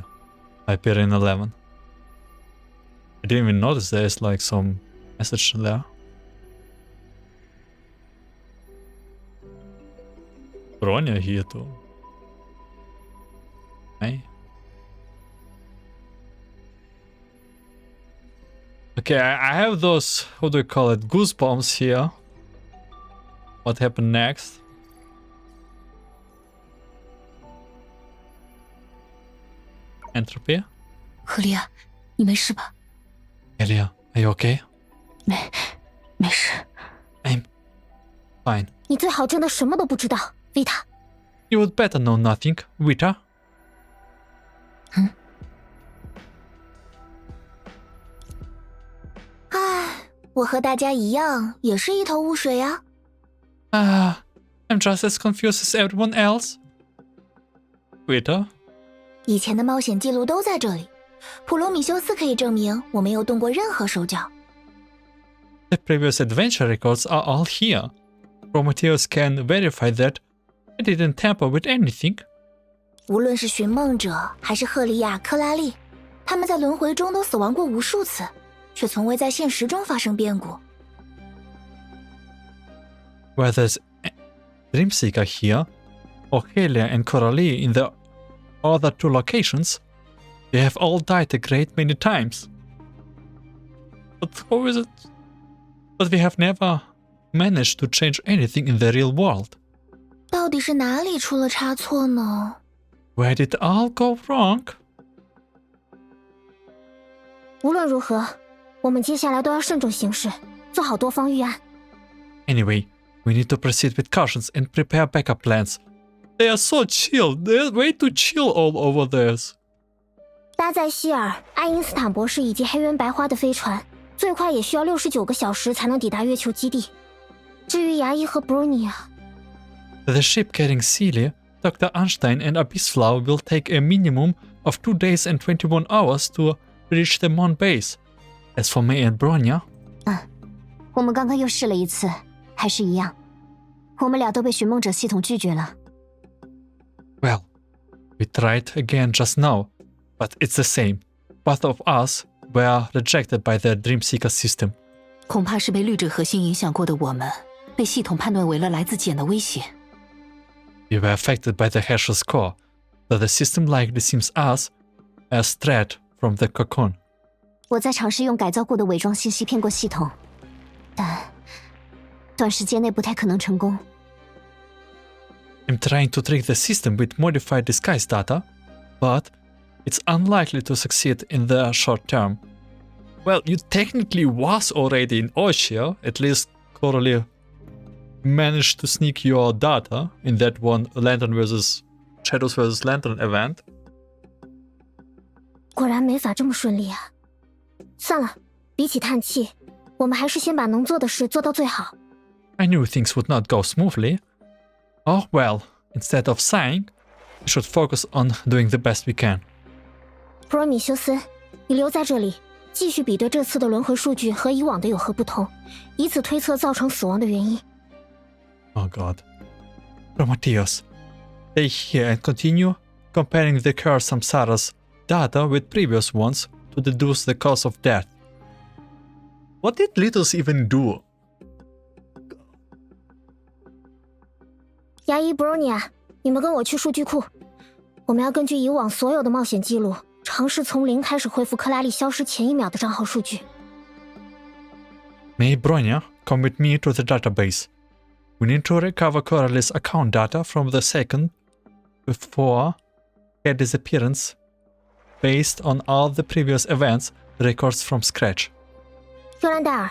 Hyperion 11. I didn't even notice there's like some message there. Bronya here too. Hey. Okay, I have those, how do you call it, goosebumps here. What happened next? Entropy? 赫利亚，你没事吧？ Helia, are you okay? 没事。 I'm fine. 你最好真的什么都不知道，维塔。 You would better know nothing, Vita. 唉，我和大家一样，也是一头雾水呀。I'm just as confused as everyone else. Vita? 以前的冒险记录都在这里，普罗米修斯可以证明我没有动过任何手脚。The previous adventure records are all here. Prometheus can verify that I didn't tamper with anything. 无论是寻梦者还是赫利亚、克拉丽，他们在轮回中都死亡过无数次，却从未在现实中发生变故。Whether it's Dreamseeker here, or Helia and Coralie in the other 2 locations, they have all died a great many times. But how is it that we have never managed to change anything in the real world? 到底是哪里出了差错呢？ Where did it all go wrong? 无论如何，我们接下来都要慎重行事，做好多方预案。 Anyway, we need to proceed with cautions and prepare backup plans. They are so chill. They're way too chill all over this. 搭载希尔、爱因斯坦博士以及黑渊白花的飞船，最快也需要69个小时才能抵达月球基地。至于牙医和 Bronia，The ship carrying Celia, Dr. Einstein, and Abyssflower will take a minimum of 2 days and 21 hours to reach the Moon base. As for me and Bronia, 我们刚刚又试了一次，还是一样，我们俩都被寻梦者系统拒绝了。Well, we tried again just now, but it's the same. Both of us were rejected by the Dreamseeker system. 恐怕是被律者核心影响过的我们，被系统判断为了来自简的威胁。We were affected by the Herschel's core, so the system likely sees us as threat from the cocoon. 我在尝试用改造过的伪装信息骗过系统，但短时间内不太可能成功。I'm trying to trick the system with modified disguise data, but it's unlikely to succeed in the short term. Well, you technically was already in Oshia, at least Coralie managed to sneak your data in that one Lantern vs. Shadows vs. Lantern event. 果然没法这么顺利啊！算了，比起叹气，我们还是先把能做的事做到最好。I knew things would not go smoothly. Oh well, instead of sighing, we should focus on doing the best we can. 普罗米修斯，你留在这里，继续比对这次的轮回数据和以往的有何不同，以此推测造成死亡的原因。Oh god. Prometheus, stay here and continue comparing the curse Samsara's data with previous ones to deduce the cause of death. What did Litos even do? 牙医 Bronia， 你们跟我去数据库，我们要根据以往所有的冒险记录，尝试从零开始恢复克拉丽消失前1秒的账号数据。May Bronia come with me to the database. We need to recover Coralie's account data from the second before her disappearance based on all the previous events records from scratch. 尤兰戴尔，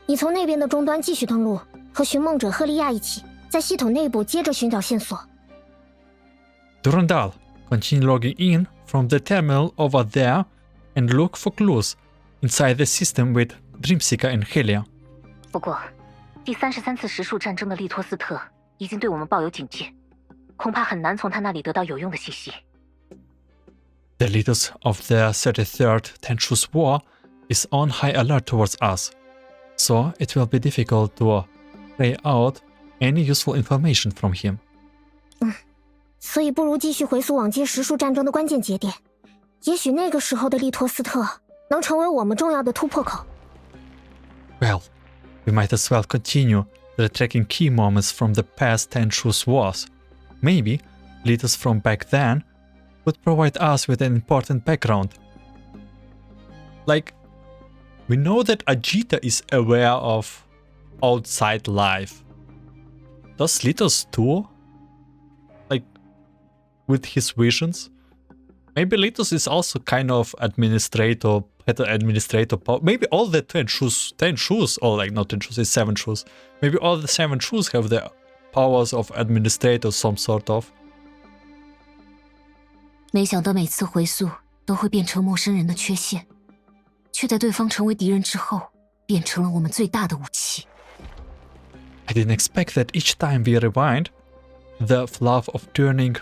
你从那边的终端继续登录，和寻梦者赫利亚一起，在系统内部接着寻找线索。Durandal, continue logging in from the terminal over there and look for clues inside the system with Dreamseeker and Helia. 不过，第33次实数战争的利托斯特已经对我们抱有警戒，恐怕很难从他那里得到有用的信息。The leaders of the 33rd Ten Shus War is on high alert towards us, so it will be difficult to lay out any useful information from him. 所以不如继续回溯往届实数战争的关键节点，也许那个时候的利托斯特能成为我们重要的突破口。Well, we might as well continue retracking key moments from the past Ten Shus Wars. Maybe leaders from back then would provide us with an important background. Like, we know that Ajita is aware of outside life. Does Litos too? Like, with his visions? Maybe Litos is also kind of administrator, had an administrator power. Maybe all the 10 shoes, or like not 10 shoes, it's 7 shoes. Maybe all the 7 shoes have the powers of administrator, some sort of. 没想到每次回溯都会变成陌生人的缺陷，却在对方成为敌人之后，变成了我们最大的武器。I didn't expect that each time we rewind, the fluff of turning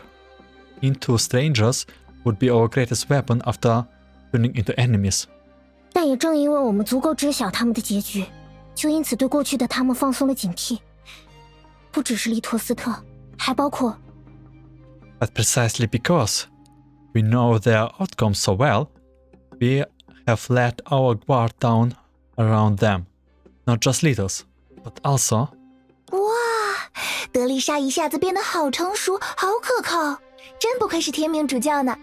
into strangers would be our greatest weapon after turning into enemies. 但也正因为我们足够知晓他们的结局，就因此对过去的他们放松了警惕。不只是利托斯特，还包括 But precisely because we know their outcome so well, we have let our guard down around them. Not just leaders, but also... 哇，德丽莎一下子变得好成熟，好可靠，真不愧是天命主教呢。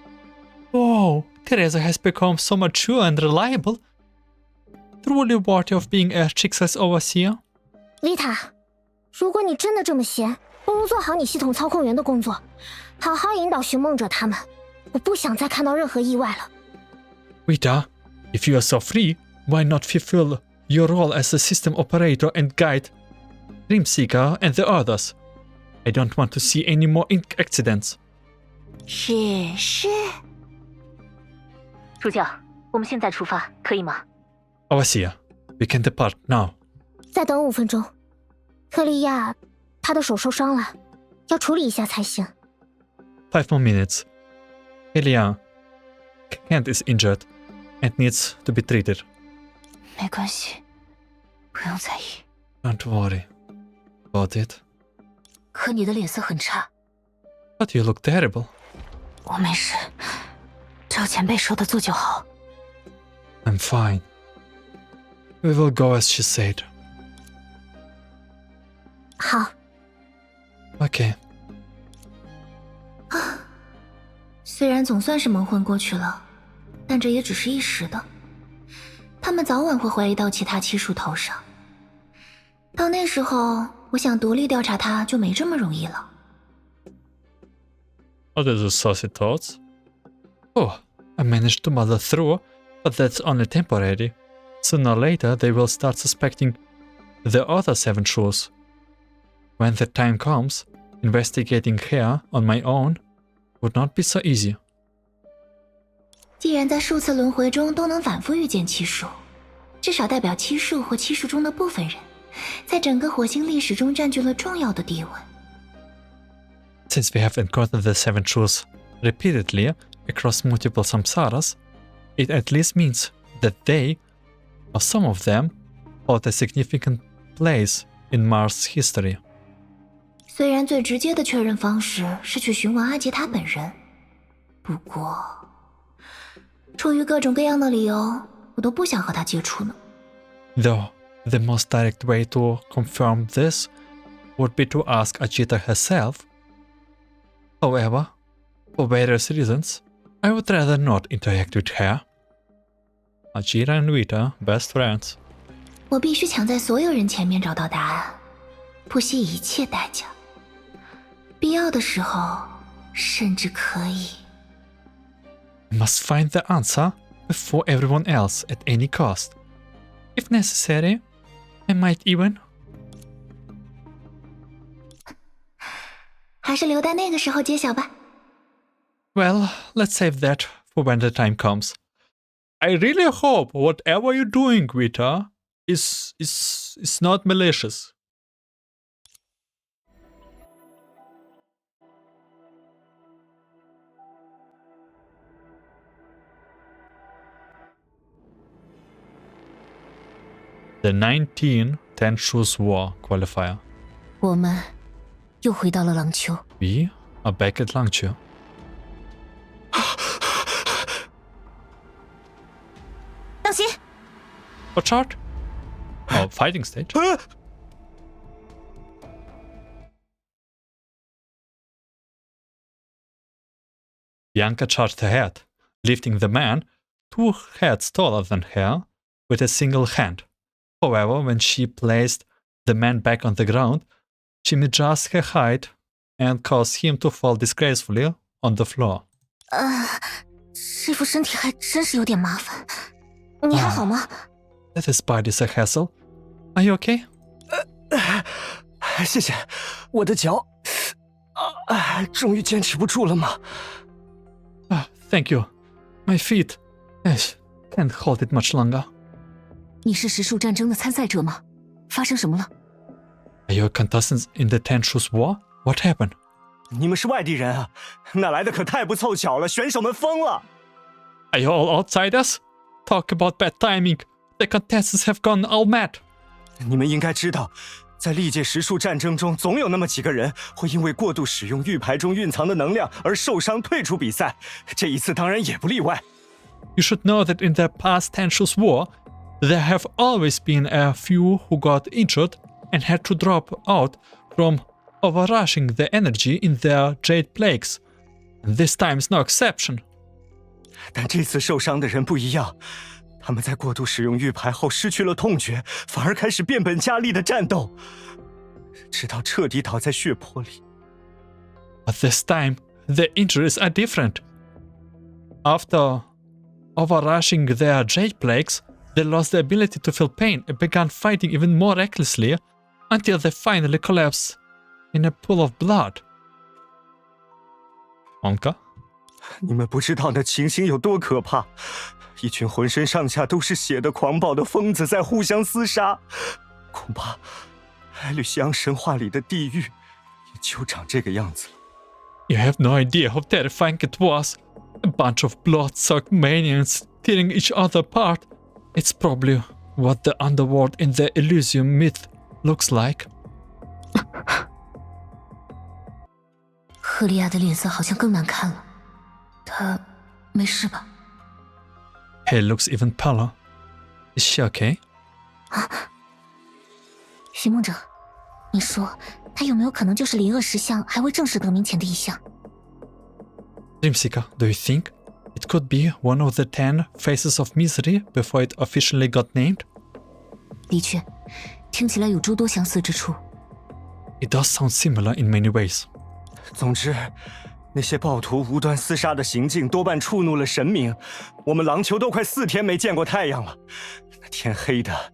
Whoa, Teresa has become so mature and reliable. Truly worthy of being a Chix's overseer. 丽塔，如果你真的这么闲，不如做好你系统操控员的工作，好好引导寻梦者他们。我不想再看到任何意外了。Rita, if you are so free, why not fulfill your role as a system operator and guide Dreamseeker and the others? I don't want to see any more accidents. 是。主教，我们现在出发，可以吗？ Overseer, we can depart now. 再等5分钟。克利亚，她的手受伤了，要处理一下才行。 5 more minutes. Helia, Kent is injured and needs to be treated. 没关系，不用在意。 Don't worry about it. 可你的脸色很差。 But you look terrible. 我没事，照前辈说的做就好。 I'm fine. We will go as she said. 好。 Okay. 虽然总算是蒙混过去了，但这也只是一时的。他们早晚会怀疑到其他七术头上。到那时候，我想独立调查他就没这么容易了。 What are those saucy thoughts? Oh, I managed to muddle through, but that's only temporary. Sooner or later, they will start suspecting the other 7 Shus. When the time comes, investigating here on my own would not be so easy. 既然在数次轮回中都能反复遇见七术，至少代表七术或七术中的部分人，在整个火星历史中占据了重要的地位。 Since we have encountered the 7 Shus repeatedly across multiple samsaras, it at least means that they, or some of them, hold a significant place in Mars' history. 虽然最直接的确认方式是去询问阿吉他本人，不过，出于各种各样的理由，我都不想和他接触呢。 Though the most direct way to confirm this would be to ask Ajita herself. However, for various reasons, I would rather not interact with her. Ajita and Rita, best friends. 我必须抢在所有人前面找到答案，不惜一切代价。必要的时候，甚至可以。 I must find the answer before everyone else at any cost. If necessary, I might even... 还是留待那个时候揭晓吧。 Well, let's save that for when the time comes. I really hope whatever you're doing, Rita, is not malicious. The 19 Ten Shus War qualifier. 我们又回到了廊丘。 We are back at Langchu. 当心！ Watch out! Oh, fighting stage. Bianca charged ahead, lifting the man 2 heads taller than her with a single hand. However, when she placed the man back on the ground, she misjudged her height and caused him to fall disgracefully on the floor. 这副身体还真是有点麻烦。你还好吗？ This body is a hassle. Are you okay? 谢谢，我的脚终于坚持不住了吗？ Thank you. My feet can't hold it much longer. 你是实数战争的参赛者吗？发生什么了？ Are you contestants in the Ten Shus War? What happened? 你们是外地人啊，那来的可太不凑巧了，选手们疯了。 Are you all outsiders? Talk about bad timing. The contestants have gone all mad. 你们应该知道，在历届十数战争中，总有那么几个人会因为过度使用玉牌中蕴藏的能量而受伤退出比赛，这一次当然也不例外。You should know that in the past Ten Shus War, there have always been a few who got injured and had to drop out from overrushing the energy in their jade plagues. And this time is no exception. 但这次受伤的人不一样，他们在过度使用玉牌后失去了痛觉，反而开始变本加厉的战斗，直到彻底倒在血泊里。But this time, the injuries are different. After overrushing their jade plagues, they lost the ability to feel pain and began fighting even more recklessly until they finally collapsed in a pool of blood. Honkai? 你们不知道那情形有多可怕，一群浑身上下都是血的狂暴的疯子在互相厮杀，恐怕艾吕西昂神话里的地狱也就长这个样子了。You have no idea how terrifying it was. A bunch of blood-sucked maniacs tearing each other apart. It's probably what the underworld in the Elysium myth looks like. 赫利亚的脸色好像更难看了，她没事吧？ He looks even paler. Is she okay? 寻梦者，你说他有没有可能就是灵恶石像还未正式得名前的一项？ Dreamseeker, do you think it could be one of the 10 faces of misery before it officially got named? 的确，听起来有诸多相似之处。 It does sound similar in many ways. 总之，那些暴徒无端厮杀的行径多半触怒了神明。我们狼酋都快4天没见过太阳了，那天黑的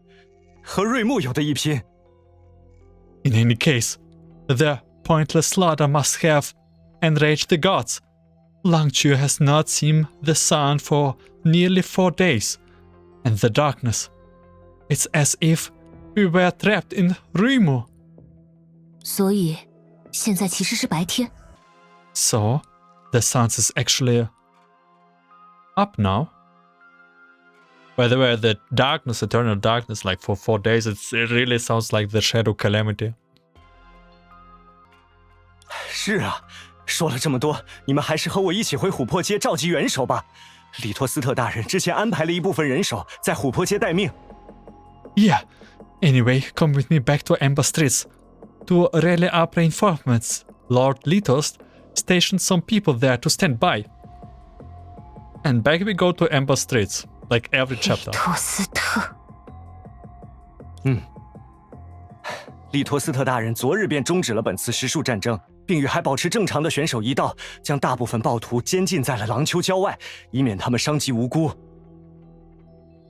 和瑞木有的一拼。In any case, the pointless slaughter must have enraged the gods. Langchu has not seen the sun for nearly 4 days, and the darkness. It's as if we were trapped in Rimu. 所以，现在其实是白天。 So, the sun is actually up now. By the way, the darkness, eternal darkness, like for 4 days, it really sounds like the shadow calamity. 是啊，说了这么多，你们还是和我一起回琥珀街召集元首吧。里托斯特大人之前安排了一部分人手在琥珀街待命。Yeah. Anyway, come with me back to Amber Streets to rally up reinforcements. Lord Litos stationed some people there to stand by. And back we go to Amber Streets, like every chapter. 托斯特，利托斯特大人昨日便终止了本次十数战争，并与还保持正常的选手一道，将大部分暴徒监禁在了狼丘郊外，以免他们伤及无辜。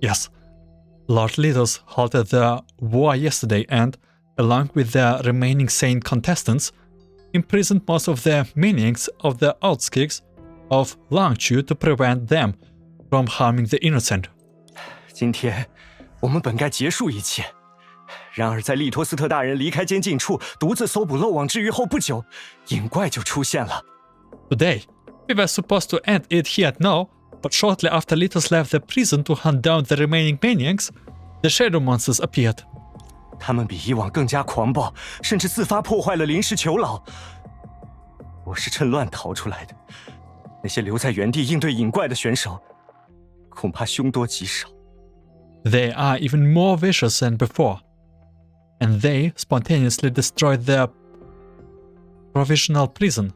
Yes. Lord Litos halted the war yesterday and, along with the remaining sane contestants, imprisoned most of the maniacs of the outskirts of Langchu to prevent them from harming the innocent. 今天，我们本该结束一切，然而在利托斯特大人离开监禁处，独自搜捕漏网之鱼后不久，隐怪就出现了。Today, we were supposed to end it here now, but shortly after Litos left the prison to hunt down the remaining maniacs, the shadow monsters appeared. 他们比以往更加狂暴，甚至自发破坏了临时囚牢。我是趁乱逃出来的，那些留在原地应对隐怪的选手，恐怕凶多吉少。They are even more vicious than before, and they spontaneously destroyed their provisional prison.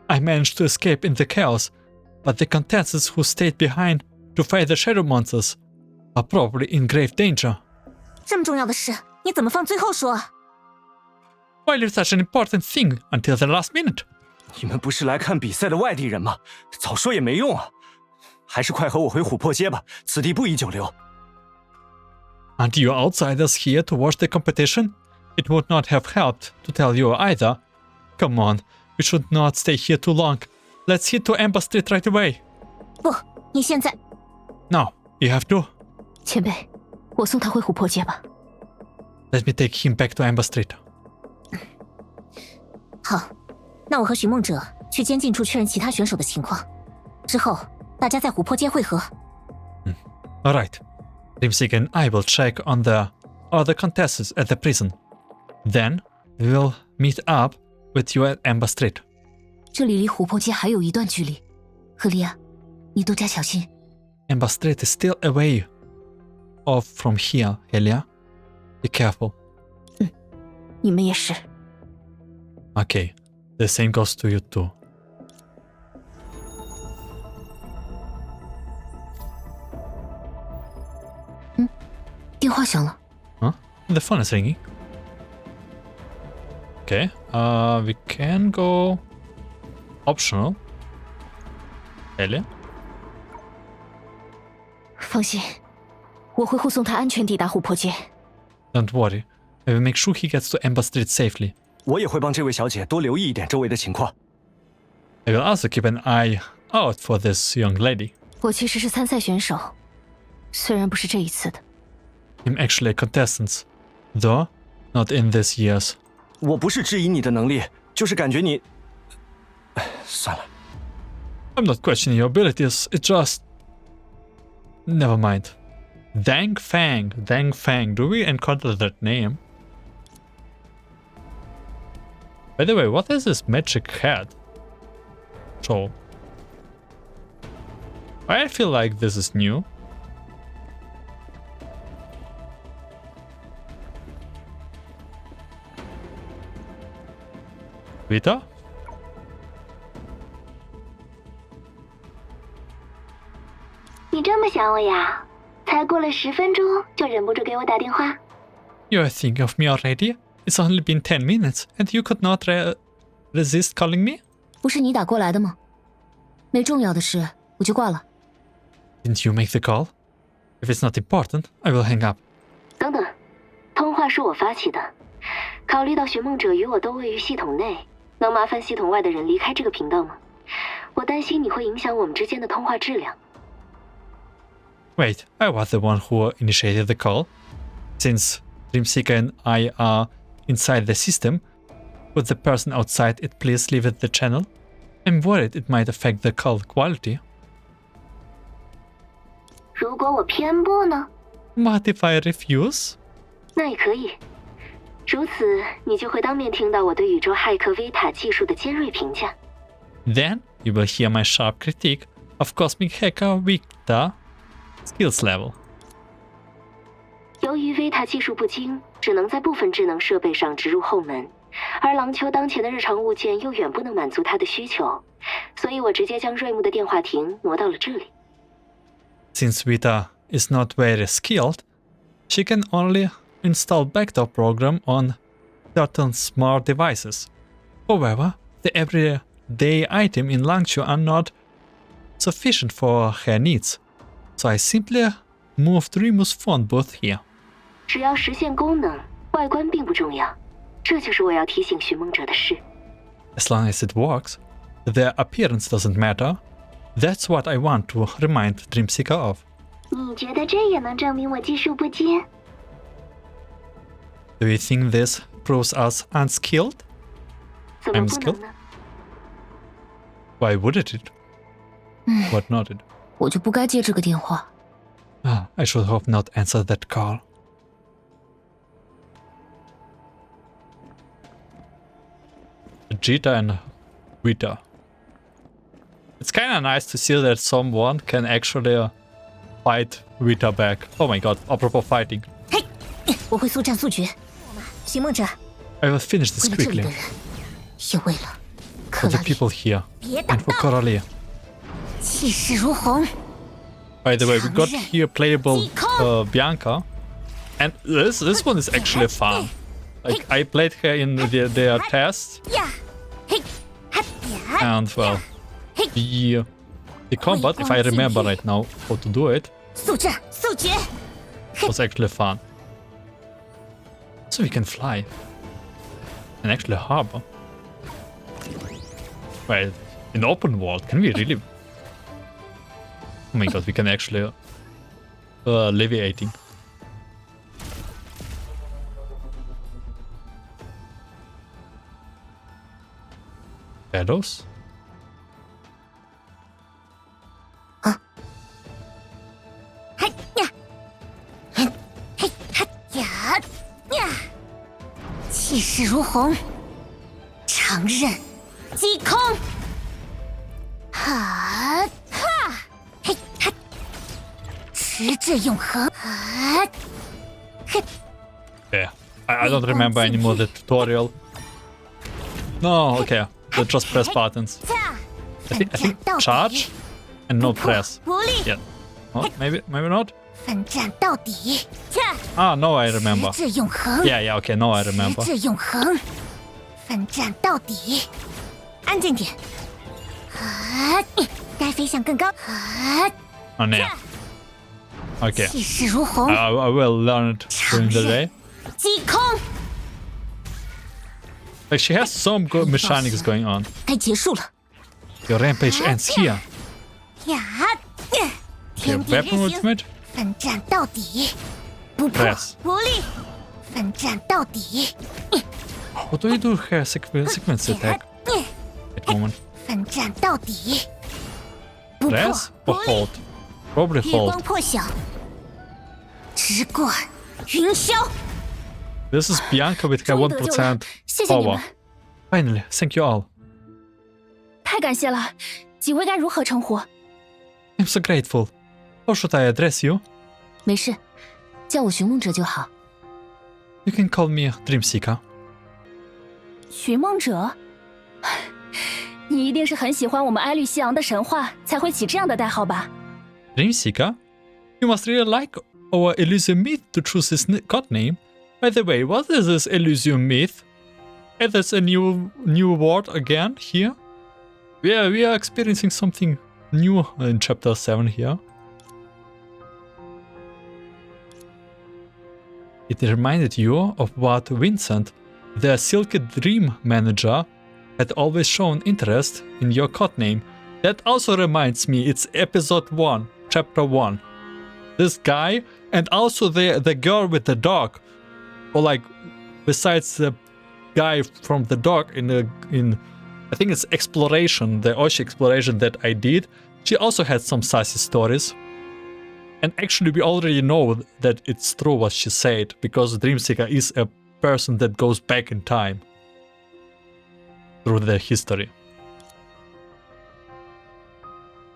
I managed to escape in the chaos, but the contestants who stayed behind to fight the shadow monsters are probably in grave danger. 这么重要的事，你怎么放最后说啊？ Why leave such an important thing until the last minute? 你们不是来看比赛的外地人吗？早说也没用啊！还是快和我回琥珀街吧，此地不宜久留。 Aren't you outsiders here to watch the competition? It would not have helped to tell you either. Come on, we should not stay here too long. Let's head to Amber Street right away. 不，你现在 No, you have to. 前辈，我送他回琥珀街吧。 Let me take him back to Amber Street. 好，那我和寻梦者去监禁处确认其他选手的情况，之后大家在琥珀街汇合。Alright. Dreamseeker and I will check on the other contestants at the prison. Then we will meet up with you at Amber Street. 这里离琥珀街还有一段距离，赫利亚，你多加小心。Amber Street is still away off from here, Helia. Be careful. 你们也是。Okay, the same goes to you too. 电话响了。 Huh? The phone is ringing. Okay, we can go optional. Helia? 放心，我会护送他安全抵达琥珀街。Don't worry, I will make sure he gets to Amber Street safely. 我也会帮这位小姐多留意一点周围的情况。I will also keep an eye out for this young lady. 我其实是参赛选手，虽然不是这一次的。I'm actually a contestant, though not in this year's. 我不是质疑你的能力，就是感觉你……算了。I'm not questioning your abilities, it just... Never mind. Dang Fang, do we encounter that name? By the way, what is this magic hat? So... I feel like this is new. Vita? 你这么想我呀？才过了10分钟就忍不住给我打电话。 You're thinking of me already? It's only been 10 minutes, and you could not resist calling me? 不是你打过来的吗？没重要的事，我就挂了。Didn't you make the call? If it's not important, I will hang up. 等等，通话是我发起的。考虑到寻梦者与我都位于系统内，能麻烦系统外的人离开这个频道吗？我担心你会影响我们之间的通话质量。Wait, I was the one who initiated the call. Since Dreamseeker and I are inside the system, would the person outside it please leave the channel? I'm worried it might affect the call quality. 如果我偏不呢？ What if I refuse? 那也可以。如此，你就会当面听到我对宇宙骇客维塔技术的尖锐评价。Then you will hear my sharp critique of Cosmic Hacker Victor skills level. 由于维塔技术不精，只能在部分智能设备上植入后门，而廊丘当前的日常物件又远不能满足他的需求，所以我直接将瑞木的电话亭挪到了这里。Since Vita is not very skilled, she can only install backdoor program on certain smart devices. However, the everyday item in Langchu are not sufficient for her needs, so I simply moved Rimu's phone booth here. 只要实现功能，外观并不重要，这就是我要提醒寻梦者的事。As long as it works, their appearance doesn't matter. That's what I want to remind Dreamseeker of. 你觉得这也能证明我技术不精？ Do you think this proves us unskilled? 怎么 I'm 不 skilled? 能呢？ Why wouldn't it? What not it? 我就不该接这个电话。 I should have not answered that call. Vegeta and Vita. It's kinda nice to see that someone can actually fight Vita back. Oh my god, apropos fighting. 我会速战速决。寻梦者， I will finish this 为了这里 quickly. 的人，也为了 For 克 the 拉里， people here. 别挡 And for 道， Coralie. 气势如虹。 By the way, we got here playable Bianca. And this one is actually fun. Like, I played her in their test. And well, the combat, if I remember right now how to do it, 速战速决。 was actually fun. So we can fly. And actually harbor. Wait, in open world, can we really? Oh my god, we can actually leviating. Shadows? 嘿呀，嘿嘿哈呀，红，长刃击空。哈哈，嘿哈，迟至永恒。哈，嘿。Yeah, I don't remember anymore the tutorial. No, okay, they just press buttons. I think charge and no press. Yeah. Oh, maybe not. 奋战到底。Ah, no, I remember. 直至永恒。Yeah, okay, no, I remember. 直至永恒，奋战到底。安静点。啊，该飞向更高。啊。Oh, yeah. Okay. 气势如虹。I will learn it during the day. 击空。Like she has some good mechanics going on. 该结束了。 Your rampage ends here. 呀， Your weapon ultimate? 奋战到底，不破 Press. 不立，奋战到底。 What do you do here? Sequence attack. Wait a moment. 奋战到底，不破 Press 不 or 立。 hold? Probably 月光 hold. 破晓，直贯云霄。 This is Bianca with her 终于得救了 1% 谢谢你 power. 们， Finally, thank you all. 太感谢了。几位该如何称呼？ I'm so grateful. How should I address you? 没事，叫我寻梦者就好。 You can call me Dream Seeker. 寻梦者，你一定是很喜欢我们埃律西昂的神话，才会起这样的代号吧？ Dream Seeker? You must really like our Elysium myth to choose this god name. By the way, what is this Elysium myth? Is this a new word again here? We are experiencing something new in chapter 7 here. It reminded you of what Vincent, the Silky Dream manager, had always shown interest in your codename. That also reminds me, it's episode 1, chapter 1. This guy and also the girl with the dog, or like besides the guy from the dog in I think it's exploration, the Oshi exploration that I did, she also had some sassy stories. And actually we already know that it's true what she said, because Dreamseeker is a person that goes back in time through their history.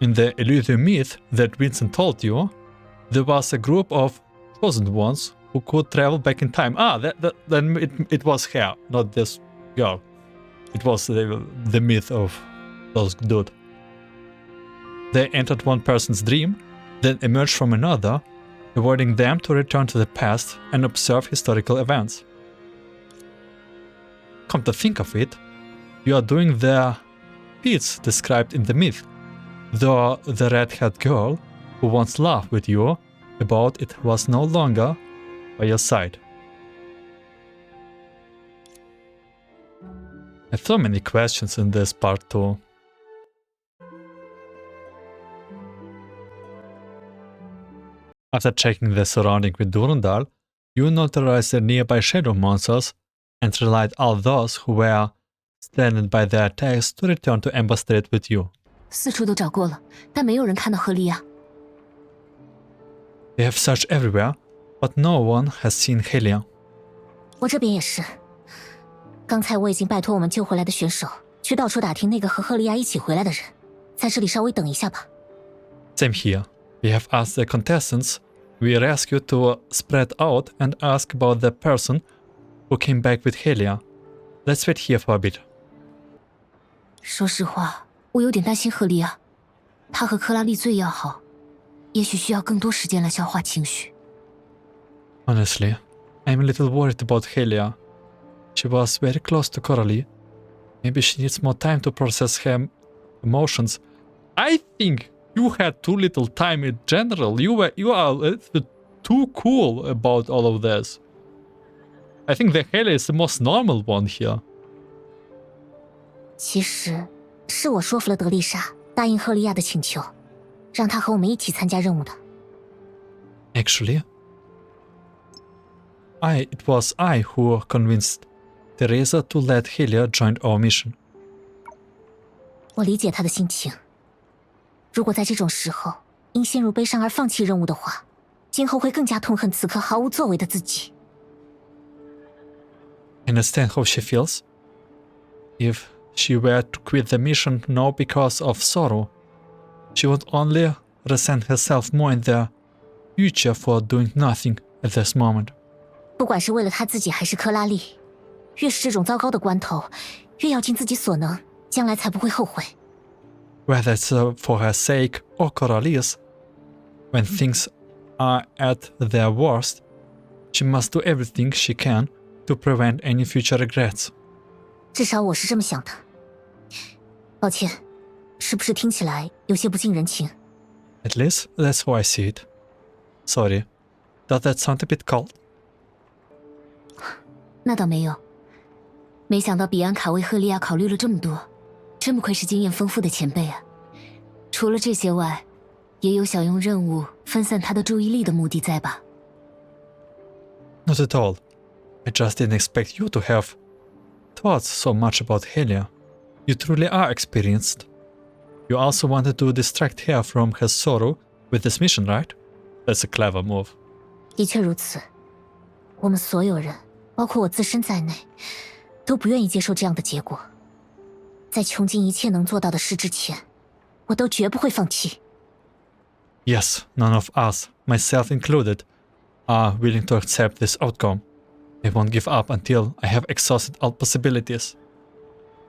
In the Elysium myth that Vincent told you, there was a group of chosen ones who could travel back in time. Then it was her, not this girl. It was the myth of those dude. They entered one person's dream, then emerged from another, avoiding them to return to the past and observe historical events. Come to think of it, you are doing the feats described in the myth, though the red-haired girl who once laughed with you about it was no longer by your side. I have so many questions in this part too. After checking the surrounding with Durandal, you notarized the nearby shadow monsters and relied all those who were stranded by their attacks to return to Ember Street with you. 四处都找过了，但没有人看到赫利亚。 They have searched everywhere, but no one has seen Helia. 我这边也是。刚才我已经拜托我们救回来的选手去到处打听那个和赫利亚一起回来的人，在这里稍微等一下吧。 Same here. We have asked the contestants. We ask you to spread out and ask about the person who came back with Helia. Let's wait here for a bit. 说实话，我有点担心赫利亚，他和克拉丽最要好，也许需要更多时间来消化情绪。 Honestly, I'm a little worried about Helia. She was very close to Coralie. Maybe she needs more time to process her emotions. I think you had too little time in general. You are a little too cool about all of this. I think the Helia is the most normal one here. 其实是我说服了德丽莎答应赫利亚的请求，让她和我们一起参加任务的。 Actually, it was I who convinced Teresa to let Helia join our mission. 我理解她的心情。如果在这种时候因陷入悲伤而放弃任务的话，今后会更加痛恨此刻毫无作为的自己。understand how she feels. If she were to quit the mission now because of sorrow, she would only resent herself more in the future for doing nothing at this moment. 不管是为了他自己还是克拉丽，越是这种糟糕的关头，越要尽自己所能，将来才不会后悔。Whether it's for her sake or Coralie's, when things are at their worst, she must do everything she can to prevent any future regrets. 至少我是这么想的。抱歉，是不是听起来有些不近人情？ At least that's how I see it. Sorry, does that sound a bit cold? 那倒没有。没想到比安卡为赫利亚考虑了这么多，真不愧是经验丰富的前辈啊。除了这些外，也有想用任务分散他的注意力的目的在吧？ Not at all. I just didn't expect you to have thought so much about Helia. You truly are experienced. You also wanted to distract her from her sorrow with this mission, right? That's a clever move. 的确如此。我们所有人，包括我自身在内，都不愿意接受这样的结果。在穷尽一切能做到的事之前，我都绝不会放弃。Yes, none of us, myself included, are willing to accept this outcome. I won't give up until I have exhausted all possibilities.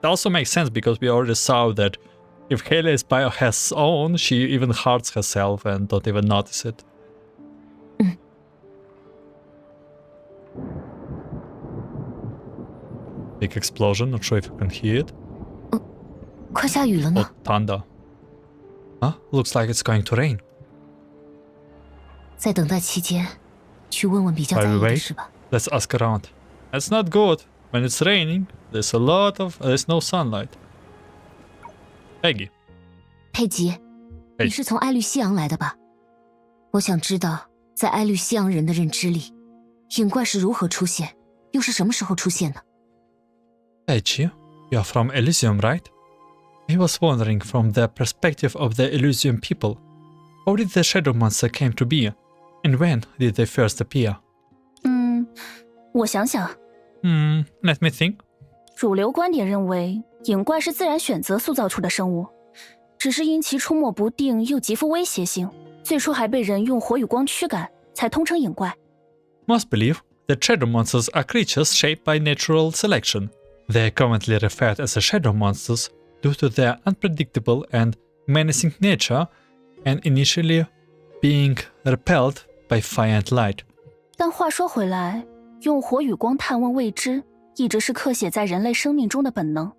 It also makes sense because we already saw that if Helia is by her own, she even hurts herself and don't even notice it. Big explosion, not sure if you can hear it. 快下雨了呢。 Oh, thunder. Huh? Looks like it's going to rain. 在等待期间，去问问比较在意的事吧。 Let's ask around. That's not good. When it's raining, there's no sunlight. Peggy. 佩吉，你是从埃律西昂来的吧？我想知道，在埃律西昂人的认知里，影怪是如何出现，又是什么时候出现的？ Peggy, you're from Elysium, right? I was wondering from the perspective of the Elysium people, how did the shadow monster came to be, and when did they first appear? 我想想。Let me think. 主流观点认为，影怪是自然选择塑造出的生物，只是因其出没不定又极富威胁性，最初还被人用火与光驱赶，才通称影怪。Most believe that shadow monsters are creatures shaped by natural selection. They are commonly referred as shadow monsters due to their unpredictable and menacing nature and initially being repelled by fire and light. 但话说回来，用火与光探问未知，一直是刻写在人类生命中的本能。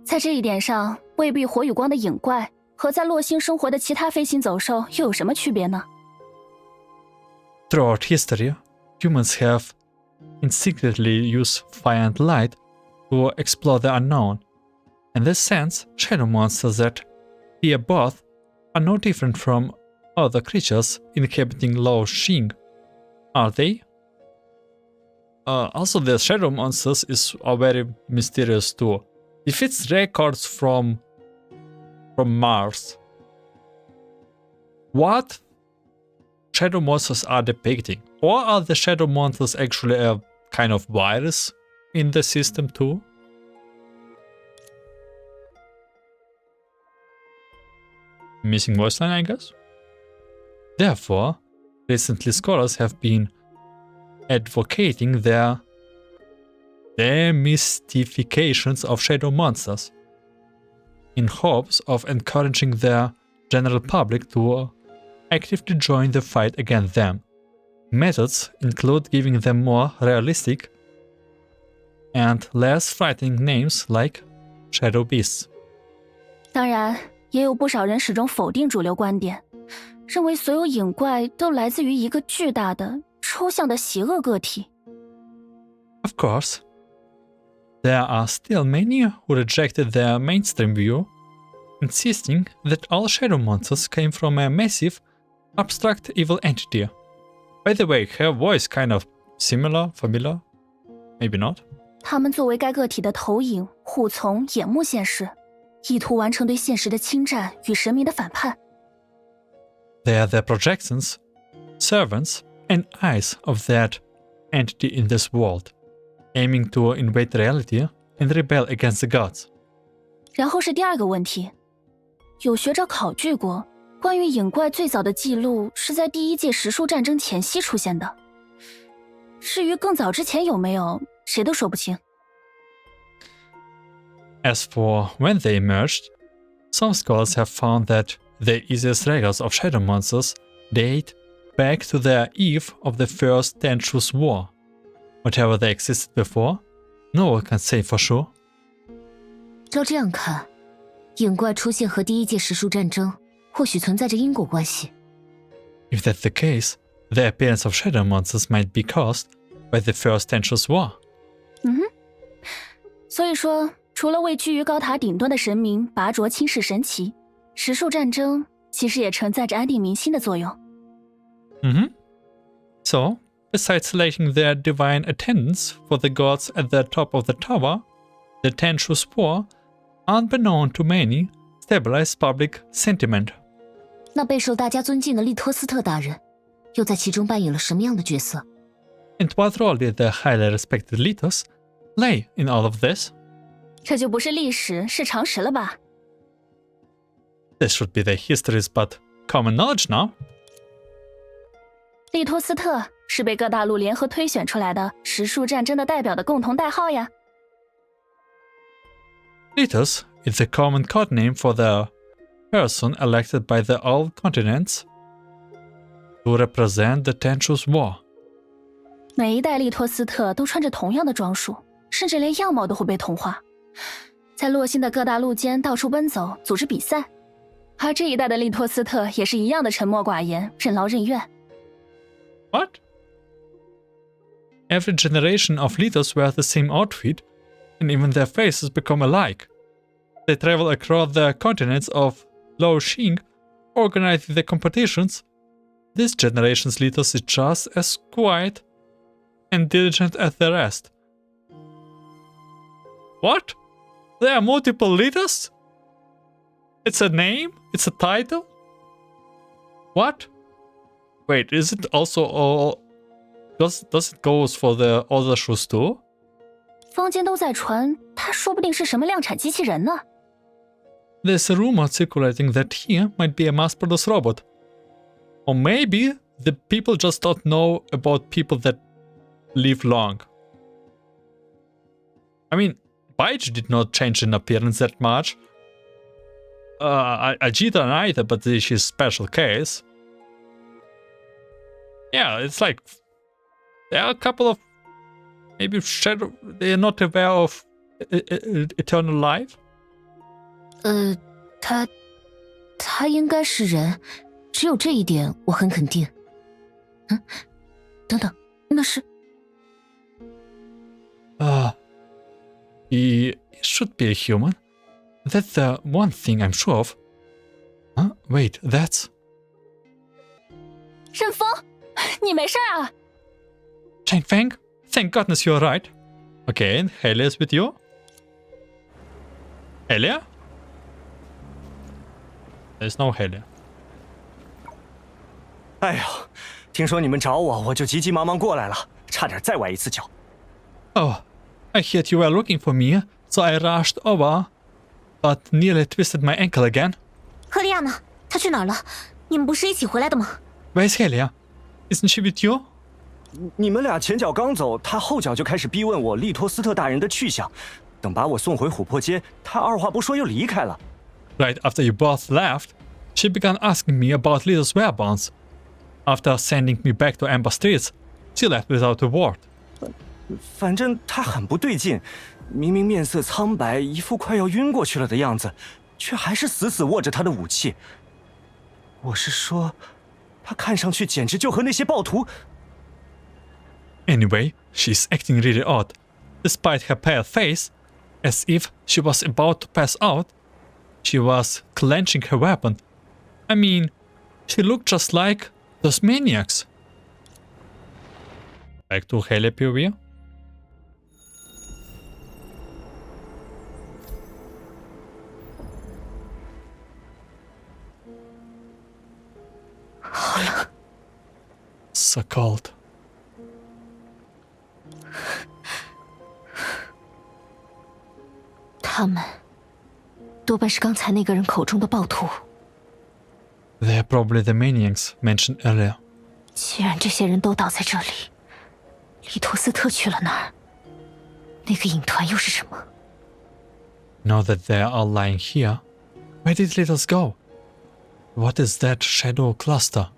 在这一点上，未必火与光的影怪和在洛星生活的其他飞行走兽又有什么区别呢？ Throughout history, humans have instinctively used fire and light to explore the unknown. In this sense, shadow monsters that fear both are no different from other creatures inhabiting Lao Xing, are they? Also, the shadow monsters are very mysterious too. If it's records from Mars, what shadow monsters are depicting? Or are the shadow monsters actually a kind of virus in the system too? Missing voice line, I guess? Therefore, recently scholars have been advocating their demystifications of shadow monsters in hopes of encouraging the general public to actively join the fight against them. Methods include giving them more realistic and less frightening names like shadow beasts. 当然，也有不少人始终否定主流观点，认为所有影怪都来自于一个巨大的、抽象的邪恶个体。Of course, there are still many who rejected the mainstream view, insisting that all shadow monsters came from a massive, abstract evil entity. By the way, her voice kind of familiar? Maybe not. 他们作为该个体的投影、护从、眼目现世，意图完成对现实的侵占与神明的反叛。They are the projections, servants, and eyes of that entity in this world. aiming to invade reality and rebel against the gods. 然后是第二个问题，有学者考据过，关于影怪最早的记录是在第一届实数战争前夕出现的。至于更早之前有没有，谁都说不清。As for when they emerged, some scholars have found that the easiest records of shadow monsters date back to the eve of the first Ten Shus War. Whatever they existed before, no one can say for sure. 照这样看，影怪出现和第一届实数战争或许存在着因果关系。If that's the case, the appearance of shadow monsters might be caused by the first Ten Shus War. 所以说，除了为居于高塔顶端的神明拔擢轻视神奇，实数战争其实也承载着安定民心的作用。So, besides lighting their divine attendance for the gods at the top of the tower, the Ten Shus War, unbeknown to many, stabilized public sentiment. 那备受大家尊敬的利托斯特大人，又在其中扮演了什么样的角色？ And what role did the highly respected Litos play in all of this? 这就不是历史，是常识了吧？ This should be the history's but common knowledge now. 利托斯特是被各大陆联合推选出来的实数战争的代表的共同代号呀。Litos is the common code name for the person elected by the all continents to represent the Ten Shus War. 每一代利托斯特都穿着同样的装束，甚至连样貌都会被同化，在洛星的各大陆间到处奔走，组织比赛。而这一代的利托斯特也是一样的沉默寡言，任劳任怨。What? Every generation of Litos wear the same outfit, and even their faces become alike. They travel across the continents of Lao Xing, organizing the competitions. This generation's Litos is just as quiet and diligent as the rest. What? There are multiple Litos? It's a name? It's a title? What? Wait, is it also all... Does it goes for the other shoes too? 坊间都在传，他说不定是什么量产机器人呢。There's a rumor circulating that he might be a mass-produced robot. Or maybe the people just don't know about people that live long. I mean, Baiji did not change in appearance that much. Ajita neither, but she's a special case. Yeah, it's like there are a couple of maybe shadow. They are not aware of eternal life. 他应该是人，只有这一点我很肯定。等等，那是he should be a human. That's the one thing I'm sure of. Huh? Wait, that's... 任风，你没事啊？ Chang Feng? Thank goodness you're right. Okay, and Helia's with you? Helia? There's no Helia. 哎呦，听说你们找我，我就急急忙忙过来了，差点再崴一次脚。Oh, I heard you were looking for me, so I rushed over, but nearly twisted my ankle again. 赫利亚呢？他去哪儿了？你们不是一起回来的吗？ Where's Helia? Isn't she with you? 你们俩前脚刚走，他后脚就开始逼问我利托斯特大人的去向。等把我送回琥珀街，他二话不说又离开了。Right after you both left, she began asking me about Little's whereabouts. After sending me back to Amber Streets, she left without a word. 反正他很不对劲，明明面色苍白，一副快要晕过去了的样子，却还是死死握着他的武器。我是说，他看上去简直就和那些暴徒。Anyway, she's acting really odd, despite her pale face, as if she was about to pass out. She was clenching her weapon. I mean, she looked just like those maniacs. Back to Helia POV. 好冷。So cold. 多半是刚才那个人口中的暴徒。They're probably the maniacs mentioned earlier. 既然这些人都倒在这里，利托斯特去了哪儿？那个影团又是什么？ Now that they're all lying here, where did Littles go? What is that shadow cluster?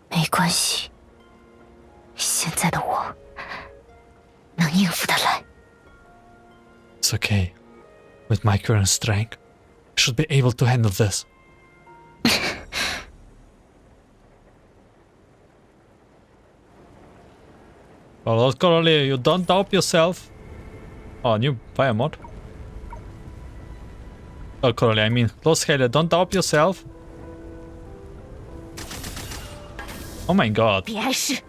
没关系，现在的我能应付得来。It's okay. With my current strength, I should be able to handle this. Oh, Lord Coralie, you don't doubt yourself. Oh, new fire mod. Oh, Coralie, I mean, Lost Helia, don't doubt yourself. Oh my god. 别碍事，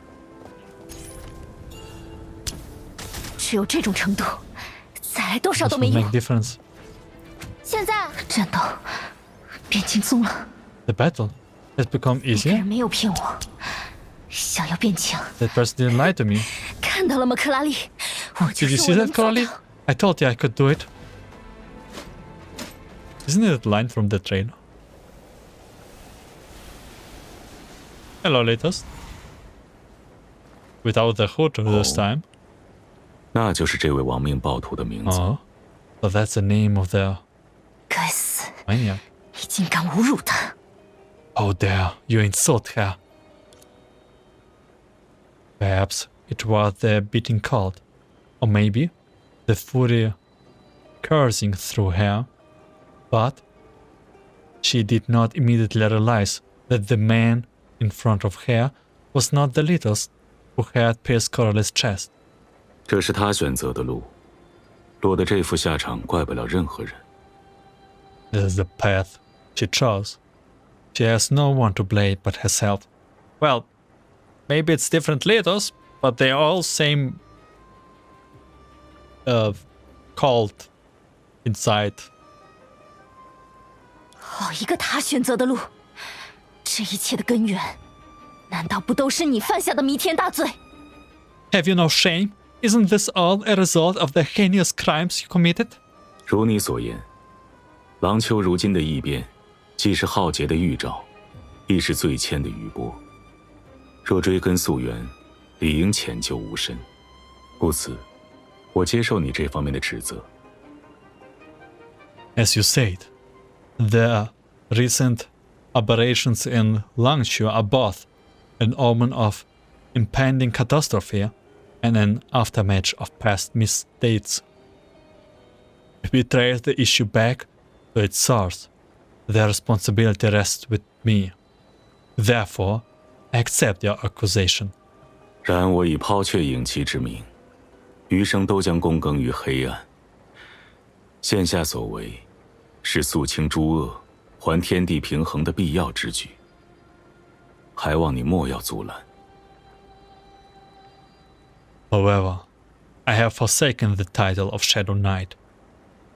只有这种程度，再来多少 This 都没 will 用 make。difference. 现在战斗变轻松了， The battle has become 那个 easier. 人没有骗我，想要变强， That person didn't lie to me. 看到了吗，克拉丽？我就 Did you 是 see 我能 that, 做 Coralie? 到。 I told you I could do it. Isn't it a line from the trailer? Hello, Littles. Without the hood this time. 那就是这位亡命暴徒的名字。 Oh, so that's the name of the 该死！ maniac. 你竟敢侮辱他！ Oh, dare you insult her? Perhaps it was the beating cold, or maybe the fury coursing through her. But she did not immediately realize that the man in front of her was not the Littles who had pierced Coralie's chest. 这是他选择的路，落得这副下场，怪不了任何人。 This is the path she chose. She has no one to blame but herself. Well, maybe it's different Littles, but they're all same cult inside. 好一个他选择的路！这一切的根源，难道不都是你犯下的弥天大罪？ Have you no shame? Isn't this all a result of the heinous crimes you committed? 如你所言，郎丘如今的异变，既是浩劫的预兆，亦是最欠的余波。若追根溯源，理应浅究无深。故此，我接受你这方面的指责。 As you said, the recent aberrations in Langshu are both an omen of impending catastrophe and an aftermath of past misdeeds. If we trace the issue back to its source, the responsibility rests with me. Therefore, I accept your accusation. 然我已抛却影旗之名，余生都将躬耕于黑暗。现下所为，是肃清诸恶，还天地平衡的必要之举。还望你莫要阻拦。 However, I have forsaken the title of Shadow Knight,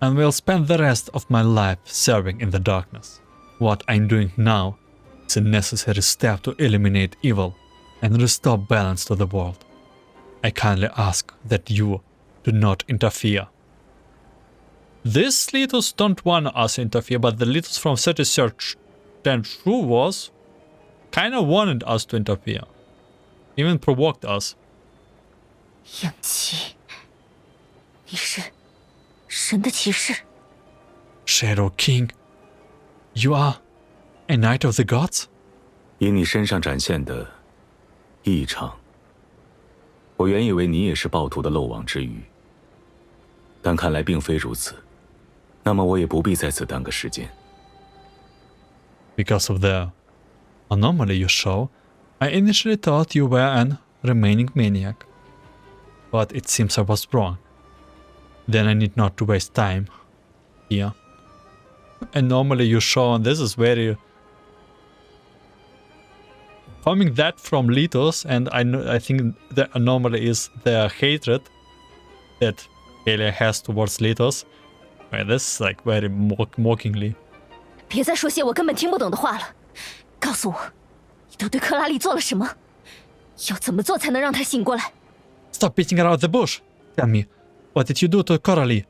and will spend the rest of my life serving in the darkness. What I'm doing now is a necessary step to eliminate evil and restore balance to the world. I kindly ask that you do not interfere. These Littles don't want us to interfere, but the Littles from 33rd Ten Shus Wars kinda wanted us to interfere. Even provoked us. 影旗，你是神的骑士？ Shadow King, you are a knight of the gods? 以你身上展现的异常，我原以为你也是暴徒的漏网之鱼，但看来并非如此。那么我也不必在此耽搁时间。 Because of the anomaly you show, I initially thought you were an remaining maniac. But it seems I was wrong. Then I need not to waste time here. Anomaly you show, and this is very... Coming that from Littles, and I think the anomaly is the hatred that Helia has towards Littles. Right, this is like very mockingly. 别再说些我根本听不懂的话了，告诉我，你都对克拉丽做了什么？要怎么做才能让她醒过来？ Stop beating around the bush. Tell me, what did you do to Coralie?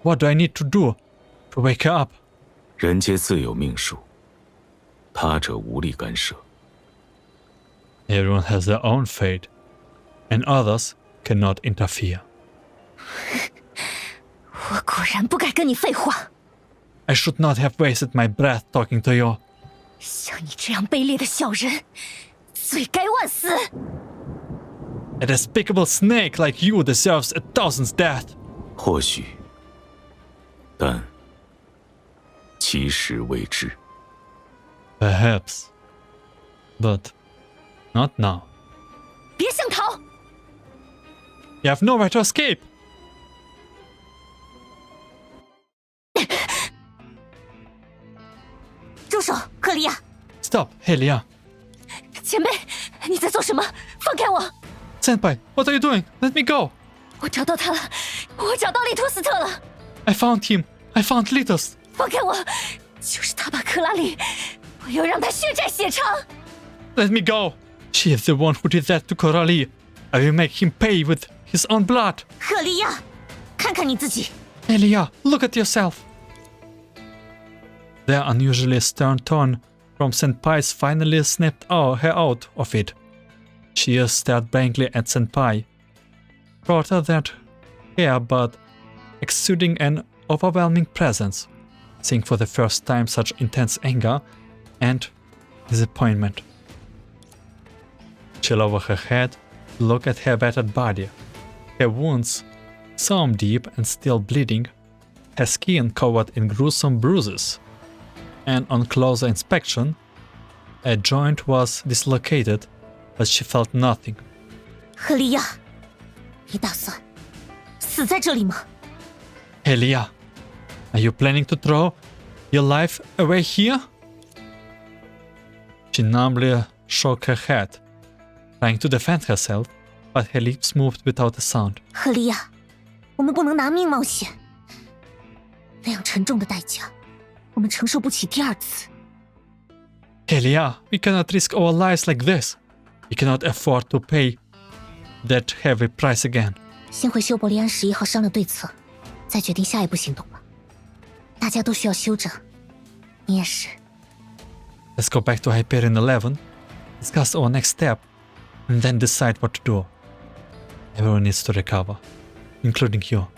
What do I need to do to wake her up? 人皆自有命数，他者无力干涉。 Everyone has their own fate, and others cannot interfere. 我果然不该跟你废话。 I should not have wasted my breath talking to you. 像你这样卑劣的小人，罪该万死。 A despicable snake like you deserves a thousand's death. 或许，但其时未至。 Perhaps, but not now. 别想逃！ You have nowhere to escape. 住手，赫利亚！ Stop, Helia. 前辈，你在做什么？放开我！ Senpai, what are you doing? Let me go. 我找到他了，我找到利托斯特了。 I found him. I found Litos. 放开我！就是他把克拉里，我要让他血债血偿。 Let me go. She is the one who did that to Coralie. I will make him pay with his own blood. 赫利亚，看看你自己。 Helia, look at yourself. Their unusually stern tone from Senpai's finally snapped her out of it. She stared blankly at Senpai, shorter than hair but exuding an overwhelming presence, seeing for the first time such intense anger and disappointment. She lowered her head to look at her battered body. Her wounds, some deep and still bleeding, her skin covered in gruesome bruises, and on closer inspection, a joint was dislocated, but she felt nothing. 赫利亚，你打算死在这里吗？ Helia, are you planning to throw your life away here? She numbly shook her head, trying to defend herself, but her lips moved without a sound. 赫利亚，我们不能拿命冒险，那样沉重的代价，我们承受不起第二次。 Helia, we cannot risk our lives like this. We cannot afford to pay that heavy price again. 先回修伯利安11号商量对策，再决定下一步行动吧。大家都需要休整，你也是。 Let's go back to Hyperion 11, discuss our next step, and then decide what to do. Everyone needs to recover, including you.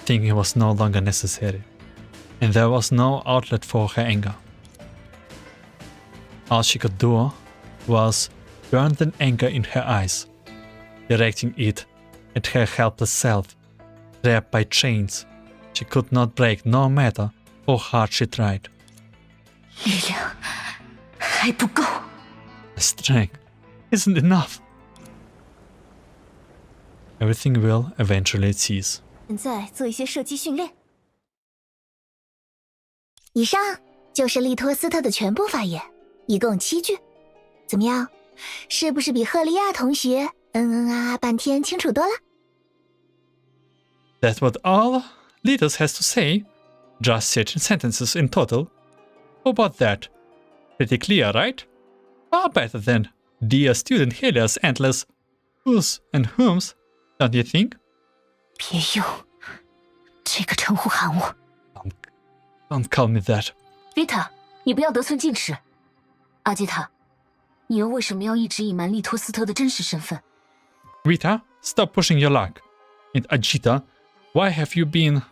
Thinking was no longer necessary, and there was no outlet for her anger. All she could do was burn the anger in her eyes, directing it at her helpless self, trapped by chains she could not break no matter how hard she tried. 力量还不够。 Strength isn't enough. Everything will eventually cease. 现在做一些射击训练。以上就是利托斯特的全部发言，一共7句。怎么样？是不是比赫利亚同学半天清楚多了？ That's what all Litos has to say. Just 13 sentences in total. How about that? Pretty clear, right? Far better than dear student Helia's endless who's and whom's, don't you think? 别用这个称呼喊我。 Don't call me that. Rita，你不要得寸进尺。阿基塔，你又为什么要一直隐瞒利托斯特的真实身份？ Rita, stop pushing your luck. And Ajita, why have you been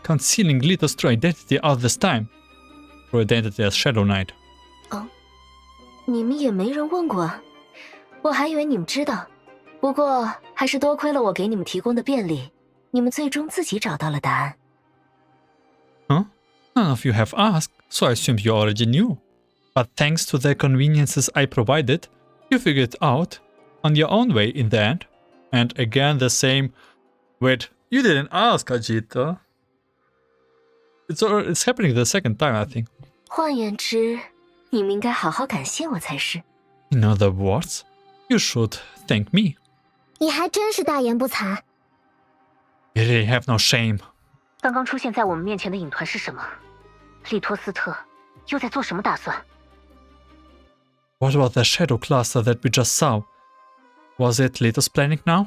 concealing Litos' true identity all this time? True identity as Shadow Knight. 你们也没人问过啊，我还以为你们知道。不过还是多亏了我给你们提供的便利，你们最终自己找到了答案。 Huh? None of you have asked, so I assumed you already knew. But thanks to the conveniences I provided, you figured it out on your own way in the end. And again the same... Wait, you didn't ask, Ajita. It's happening the second time, I think. 换言之，你们应该好好感谢我才是。 In other words, you should thank me. 你还真是大言不惭。 You really have no shame. 刚刚出现在我们面前的影团是什么？利托斯特又在做什么打算？ What about the shadow cluster that we just saw? Was it Litos' planning now?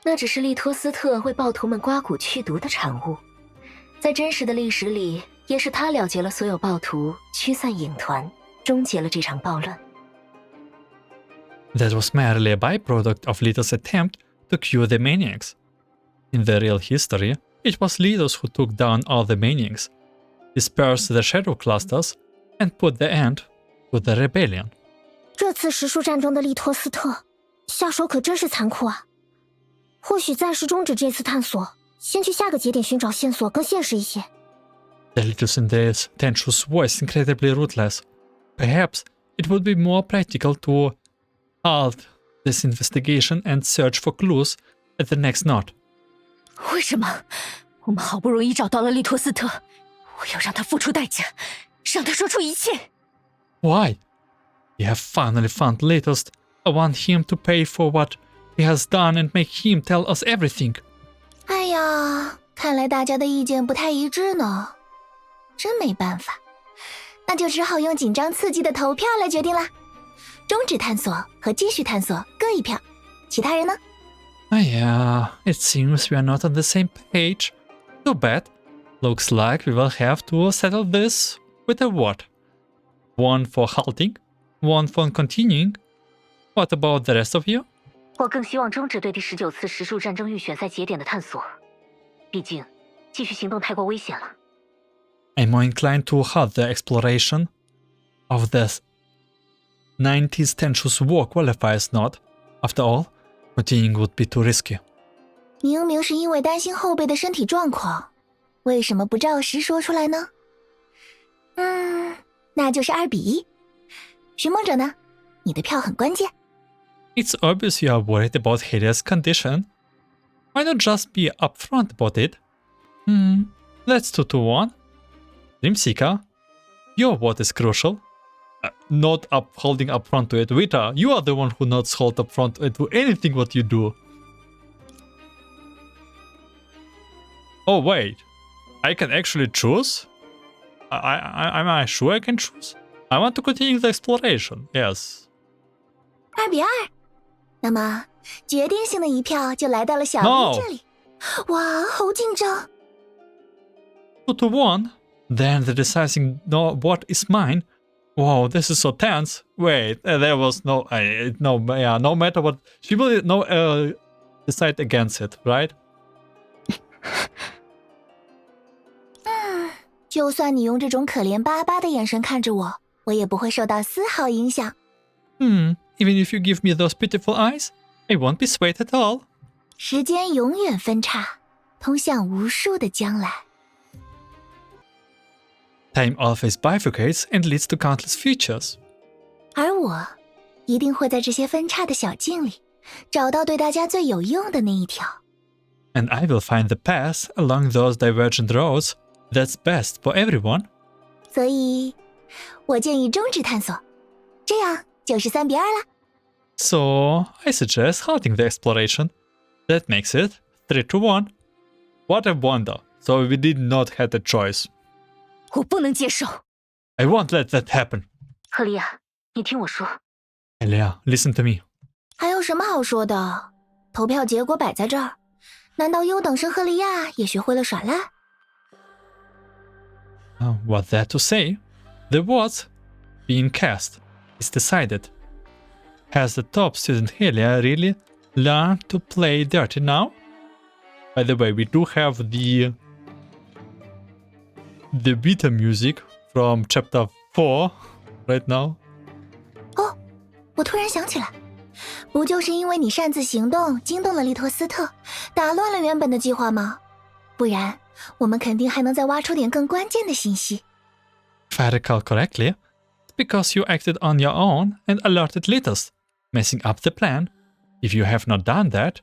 那只是利托斯特为暴徒们刮骨驱毒的产物。在真实的历史里，也是他了结了所有暴徒，驱散影团，终结了这场暴乱。That was merely a byproduct of Lito's attempt to cure the Maniacs. In the real history, it was Litos who took down all the Maniacs, dispersed the shadow clusters, and put the end to the rebellion. 这次实数战中的利托斯特下手可真是残酷啊！或许暂时终止这次探索，先去下个节点寻找线索更现实一些。The Litos in this Ten Shus War is incredibly ruthless. Perhaps it would be more practical to halt this investigation and search for clues at the next node. 为什么？我们好不容易找到了利托斯特，我要让他付出代价，让他说出一切。Why? You have finally found Litos. I want him to pay for what he has done and make him tell us everything. 哎呀，看来大家的意见不太一致呢，真没办法，那就只好用紧张刺激的投票来决定啦。终止探索和继续探索各一票，其他人呢？Yeah, it seems we are not on the same page. Too bad. Looks like we will have to settle this with a vote. One for halting, one for continuing. What about the rest of you? 我更希望终止对第19次实数战争预选赛节点的探索，毕竟继续行动太过危险了。I'm more inclined to halt the exploration of the 90s Ten Shus War qualifiers node. After all, continuing would be too risky. 明明是因为担心后辈的身体状况，为什么不照实说出来呢？那就是2-1。寻梦者呢？你的票很关键。It's obvious you are worried about Helia's condition. Why not just be upfront about it? Let's 2-1. Dreamseeker, your vote is crucial. Not holding upfront to it. Vita, you are the one who not hold upfront to anything what you do. Oh wait, I can actually choose? Am I sure I can choose? I want to continue the exploration, yes. 2-2，那么决定性的一票就来到了小一这里。哇，好紧张。2-1, then the deciding what is mine. Wow, this is so tense. Wait, there was no matter what, she will decide against it, right? 就算你用这种可怜巴巴的眼神看着我，我也不会受到丝毫影响。Even if you give me those pitiful eyes, I won't be swayed at all. 时间永远分叉，通向无数的将来。Time always bifurcates and leads to countless futures. 而我一定会在这些分叉的小径里，找到对大家最有用的那一条。And I will find the path along those divergent roads that's best for everyone. 所以，我建议终止探索，这样就是3-2啦。So, I suggest halting the exploration. That makes it 3-1. What a wonder. So we did not have a choice. 我不能接受。I won't let that happen. 赫利亚，你听我说。Helia, listen to me. 还有什么好说的？投票结果摆在这儿，难道优等生赫利亚也学会了耍赖？ What there to say? The vote being cast is decided. Has the top student Helia really learned to play dirty now? By the way, we do have the Vita music from chapter 4 right now. 哦，我突然想起来，不就是因为你擅自行动惊动了利托斯特，打乱了原本的计划吗？不然我们肯定还能再挖出点更关键的信息。If I recall correctly, it's because you acted on your own and alerted Litos, messing up the plan. If you have not done that,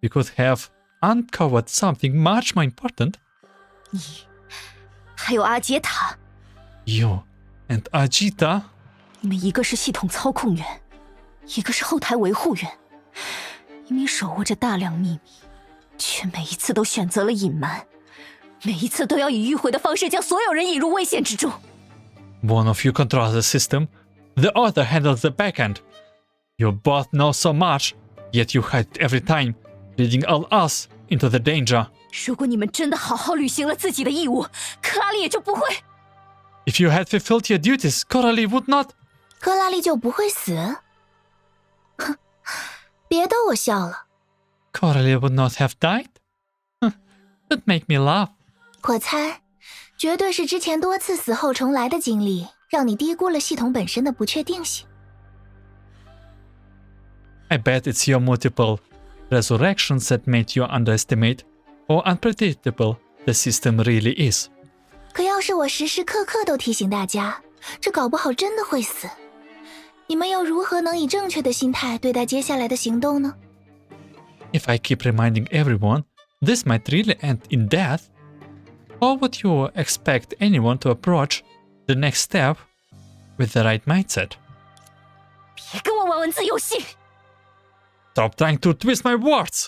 we could have uncovered something much more important. 你，还有阿杰塔。You and Ajita. 你们一个是系统操控员，一个是后台维护员，明明手握着大量秘密，却每一次都选择了隐瞒，每一次都要以迂回的方式将所有人引入危险之中。One of you controls the system, the other handles the backend. You both know so much, yet you hide every time, leading all us into the danger 如果你们真的好好履行了自己的义务，克拉丽也就不会。If you had fulfilled your duties, Coralie would not. 克拉丽就不会死？哼，别逗我笑了。Coralie would not have died? That make me laugh. 我猜，绝对是之前多次死后重来的经历，让你低估了系统本身的不确定性。I bet it's your multiple resurrections that made you underestimate how unpredictable the system really is. 可要是我时时刻刻都提醒大家，这搞不好真的会死，你们又如何能以正确的心态对待接下来的行动呢？ If I keep reminding everyone this might really end in death, how would you expect anyone to approach the next step with the right mindset? 别跟我玩文字游戏。Stop trying to twist my words!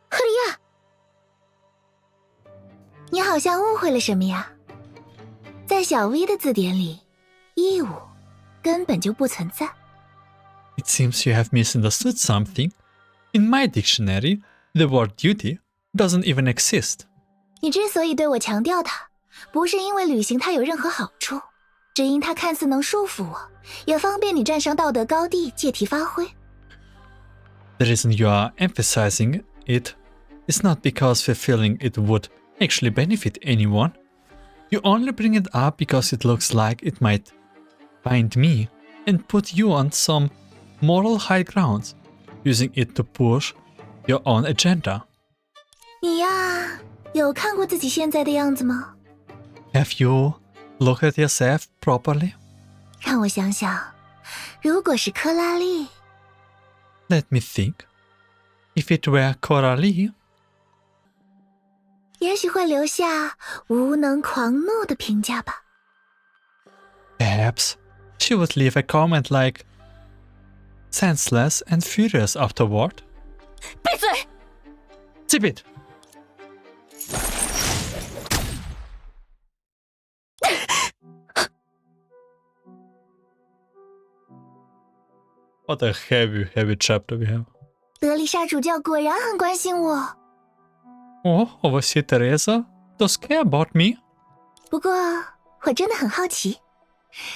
赫利亚，你好像误会了什么呀？在小 V 的字典里，义务根本就不存在。It seems you have misunderstood something. In my dictionary, the word duty doesn't even exist. 你之所以对我强调它，不是因为履行它有任何好处，只因它看似能束缚我，也方便你站上道德高地借题发挥。The reason you are emphasizing it is not because fulfilling it would actually benefit anyone. You only bring it up because it looks like it might bind me and put you on some moral high grounds, using it to push your own agenda. 你呀，有看过自己现在的样子吗？ Have you looked at yourself properly? 让我想想，如果是克拉丽， Let me think. If it were Coralie, 也许会留下无能狂怒的评价吧。 perhaps she would leave a comment like senseless and furious afterward. 闭嘴！ Zip it! What a heavy chapter we have. 德丽莎主教果然很关心我。 Oh, overseer Teresa does care about me. 不过，我真的很好奇，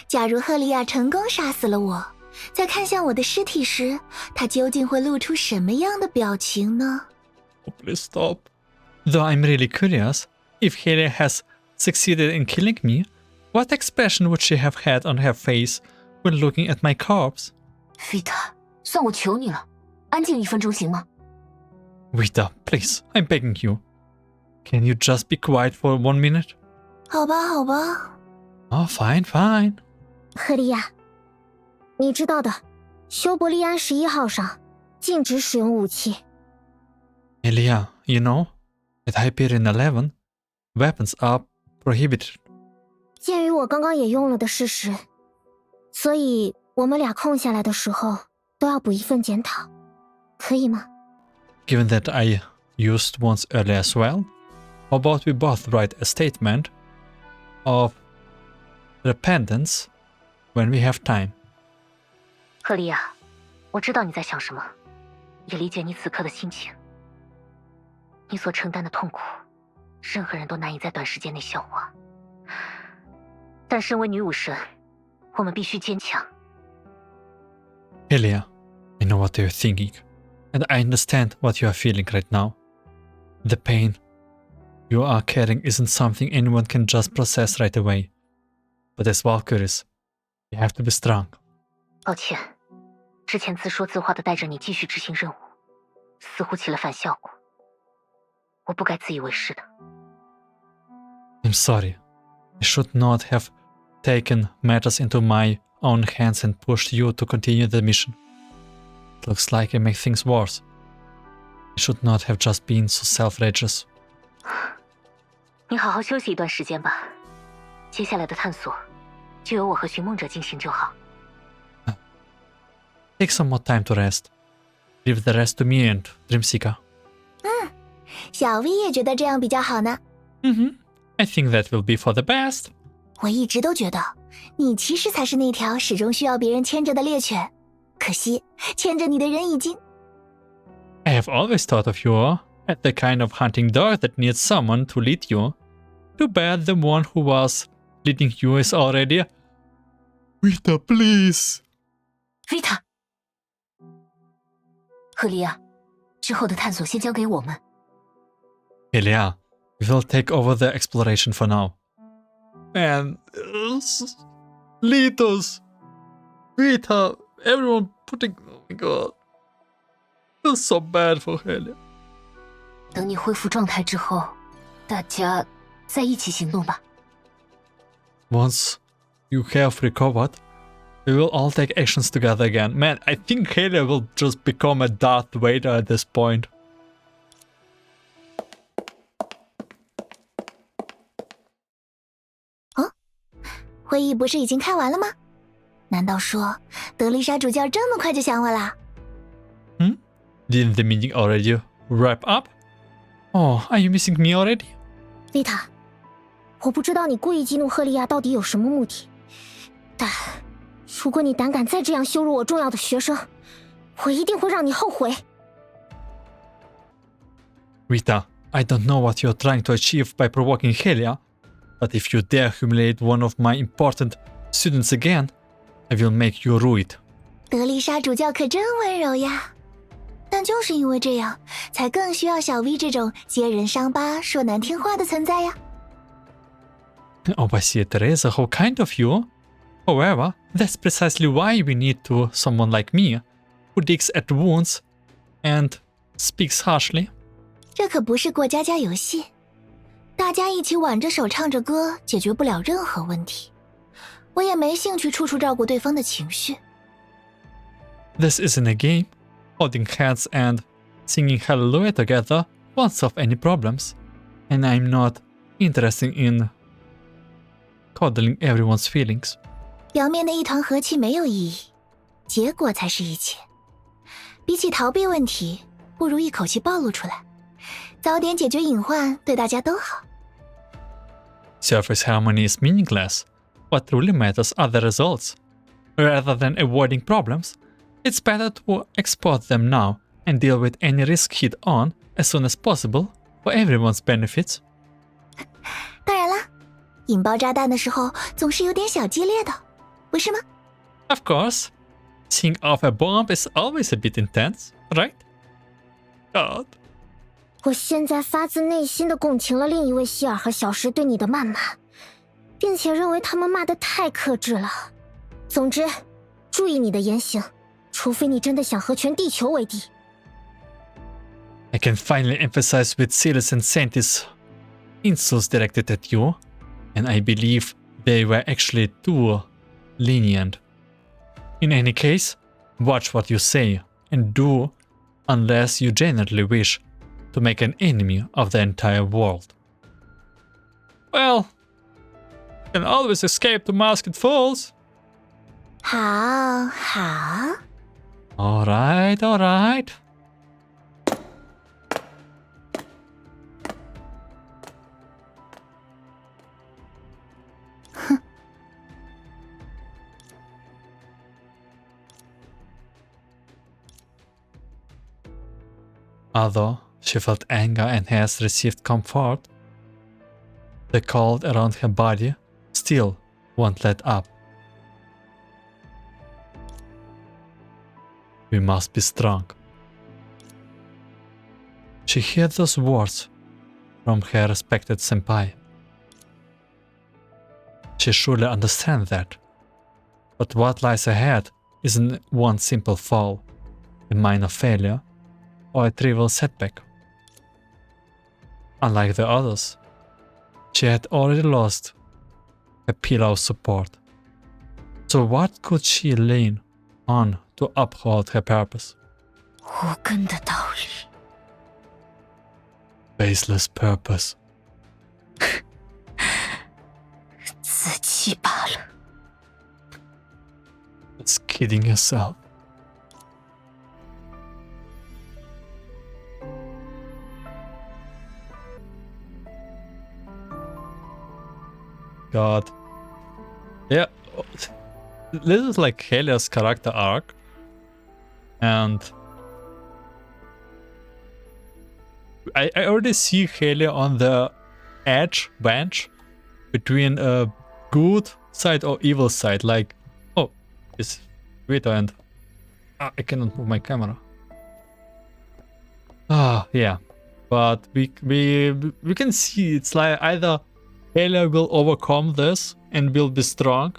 假如赫利亚成功杀死了我，在看向我的尸体时，他究竟会露出什么样的表情呢？ Oh, please stop. Though I'm really curious, if Helia has succeeded in killing me, what expression would she have had on her face when looking at my corpse? Vita，算我求你了，安静1分钟行吗？ Vita, please, I'm begging you. Can you just be quiet for 1 minute? 好吧，好吧。Oh, fine. 赫利亚，你知道的，修伯利安11号上禁止使用武器。 Helia, you know, at Hyperion 11, weapons are prohibited. 鉴于我刚刚也用了的事实，所以我们俩空下来的时候都要补一份检讨，可以吗？ Given that I used once earlier as well, how about we both write a statement of repentance when we have time? 赫利亚，我知道你在想什么，也理解你此刻的心情。你所承担的痛苦，任何人都难以在短时间内消化。但身为女武神，我们必须坚强。 Helia, I know what you're thinking, and I understand what you are feeling right now. The pain you are carrying isn't something anyone can just process right away. But as Valkyries, you have to be strong. 抱歉，之前自说自话的带着你继续执行任务，似乎起了反效果。我不该自以为是的。 I'm sorry. I should not have taken matters into my own hands and pushed you to continue the mission. It looks like I make things worse. I should not have just been so self-righteous. 你好好休息一段时间吧，接下来的探索就由我和寻梦者进行就好。 Take some more time to rest. Leave the rest to me and Dreamseeker. 小 V 也觉得这样比较好呢。I think that will be for the best. 我一直都觉得，你其实才是那条始终需要别人牵着的猎犬。可惜，牵着你的人已经…… I have always thought of you At the kind of hunting dog that needs someone to lead you. Too bad the one who was leading you is already... Vita, please! Vita， 赫利亚，之后的探索先交给我们。Helia, we will take over the exploration for now. Man, lead us! Vita, everyone putting... Oh my god. Feels so bad for Helia. 等你恢复状态之后，大家再一起行动吧。Once you have recovered, we will all take actions together again. Man, I think Helia will just become a Darth Vader at this point. 会议不是已经开完了吗？难道说德丽莎主教这么快就想我啦？ Didn't the meeting already wrap up? Oh, are you missing me already? 丽塔，我不知道你故意激怒赫利亚到底有什么目的，但如果你胆敢再这样羞辱我重要的学生，我一定会让你后悔。Rita, I don't know what you're trying to achieve by provoking Helia, but if you dare humiliate one of my important students again, I will make you rue it. 德丽莎主教可真温柔呀，但就是因为这样，才更需要小 V 这种揭人伤疤、说难听话的存在呀。Oh, I see, Teresa, how kind of you. However, that's precisely why we need someone like me, who digs at wounds and speaks harshly. 这可不是过家家游戏，大家一起挽着手唱着歌，解决不了任何问题。我也没兴趣处处照顾对方的情绪。This isn't a game. Holding hands and singing Hallelujah together won't solve any problems, and I'm not interested in coddling everyone's feelings. 表面的一团和气没有意义，结果才是一切。比起逃避问题，不如一口气暴露出来，早点解决隐患，对大家都好。Surface harmony is meaningless. What truly matters are the results. Rather than avoiding problems, it's better to export them now and deal with any risk head on as soon as possible for everyone's benefits. 当然啦，引爆炸弹的时候总是有点小激烈的，不是吗？ Of course. Seeing off a bomb is always a bit intense, right? God. 我现在发自内心的共情了另一位希尔和小石对你的谩骂，并且认为他们骂得太克制了。总之，注意你的言行，除非你真的想和全地球为敌。I can finally emphasize with Silas and Santis insults directed at you, and I believe they were actually too lenient. In any case, watch what you say and do unless you genuinely wish to make an enemy of the entire world. Well, you can always escape to masked fools. 好，好。 Alright, alright. Although she felt anger and has received comfort, the cold around her body still won't let up. We must be strong. She heard those words from her respected senpai. She surely understands that. But what lies ahead isn't one simple fall, a minor failure, or a trivial setback. Unlike the others, she had already lost a pillar of support. So what could she lean on to uphold her purpose? 无根的道理。 Baseless purpose. 自欺罢了。 It's kidding yourself. God. Yeah. This is like Helia's character arc. And I already see Helia on the edge bench between a good side or evil side. Like, oh, it's Vito and I cannot move my camera. Yeah, but we can see it's like either Helia will overcome this and will be strong,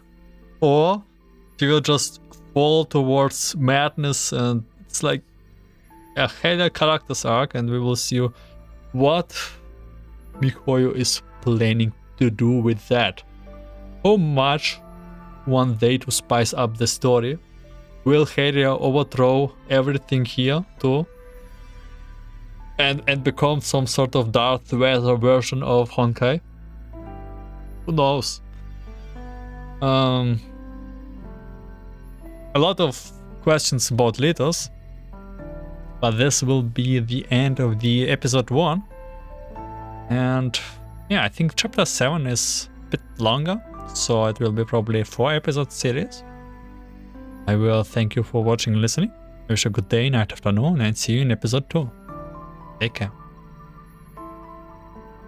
or she will just fall towards madness, and it's like a Helia character's arc, and we will see what miHoYo is planning to do with that. How much want they to spice up the story? Will Helia overthrow everything here too? And become some sort of Darth Vader version of Honkai? Who knows? A lot of questions about leaders, but this will be the end of the episode 1. And yeah, I think chapter 7 is a bit longer, so it will be probably a 4-episode series. I will thank you for watching and listening. I wish you a good day, night, afternoon, and see you in episode 2. Take care.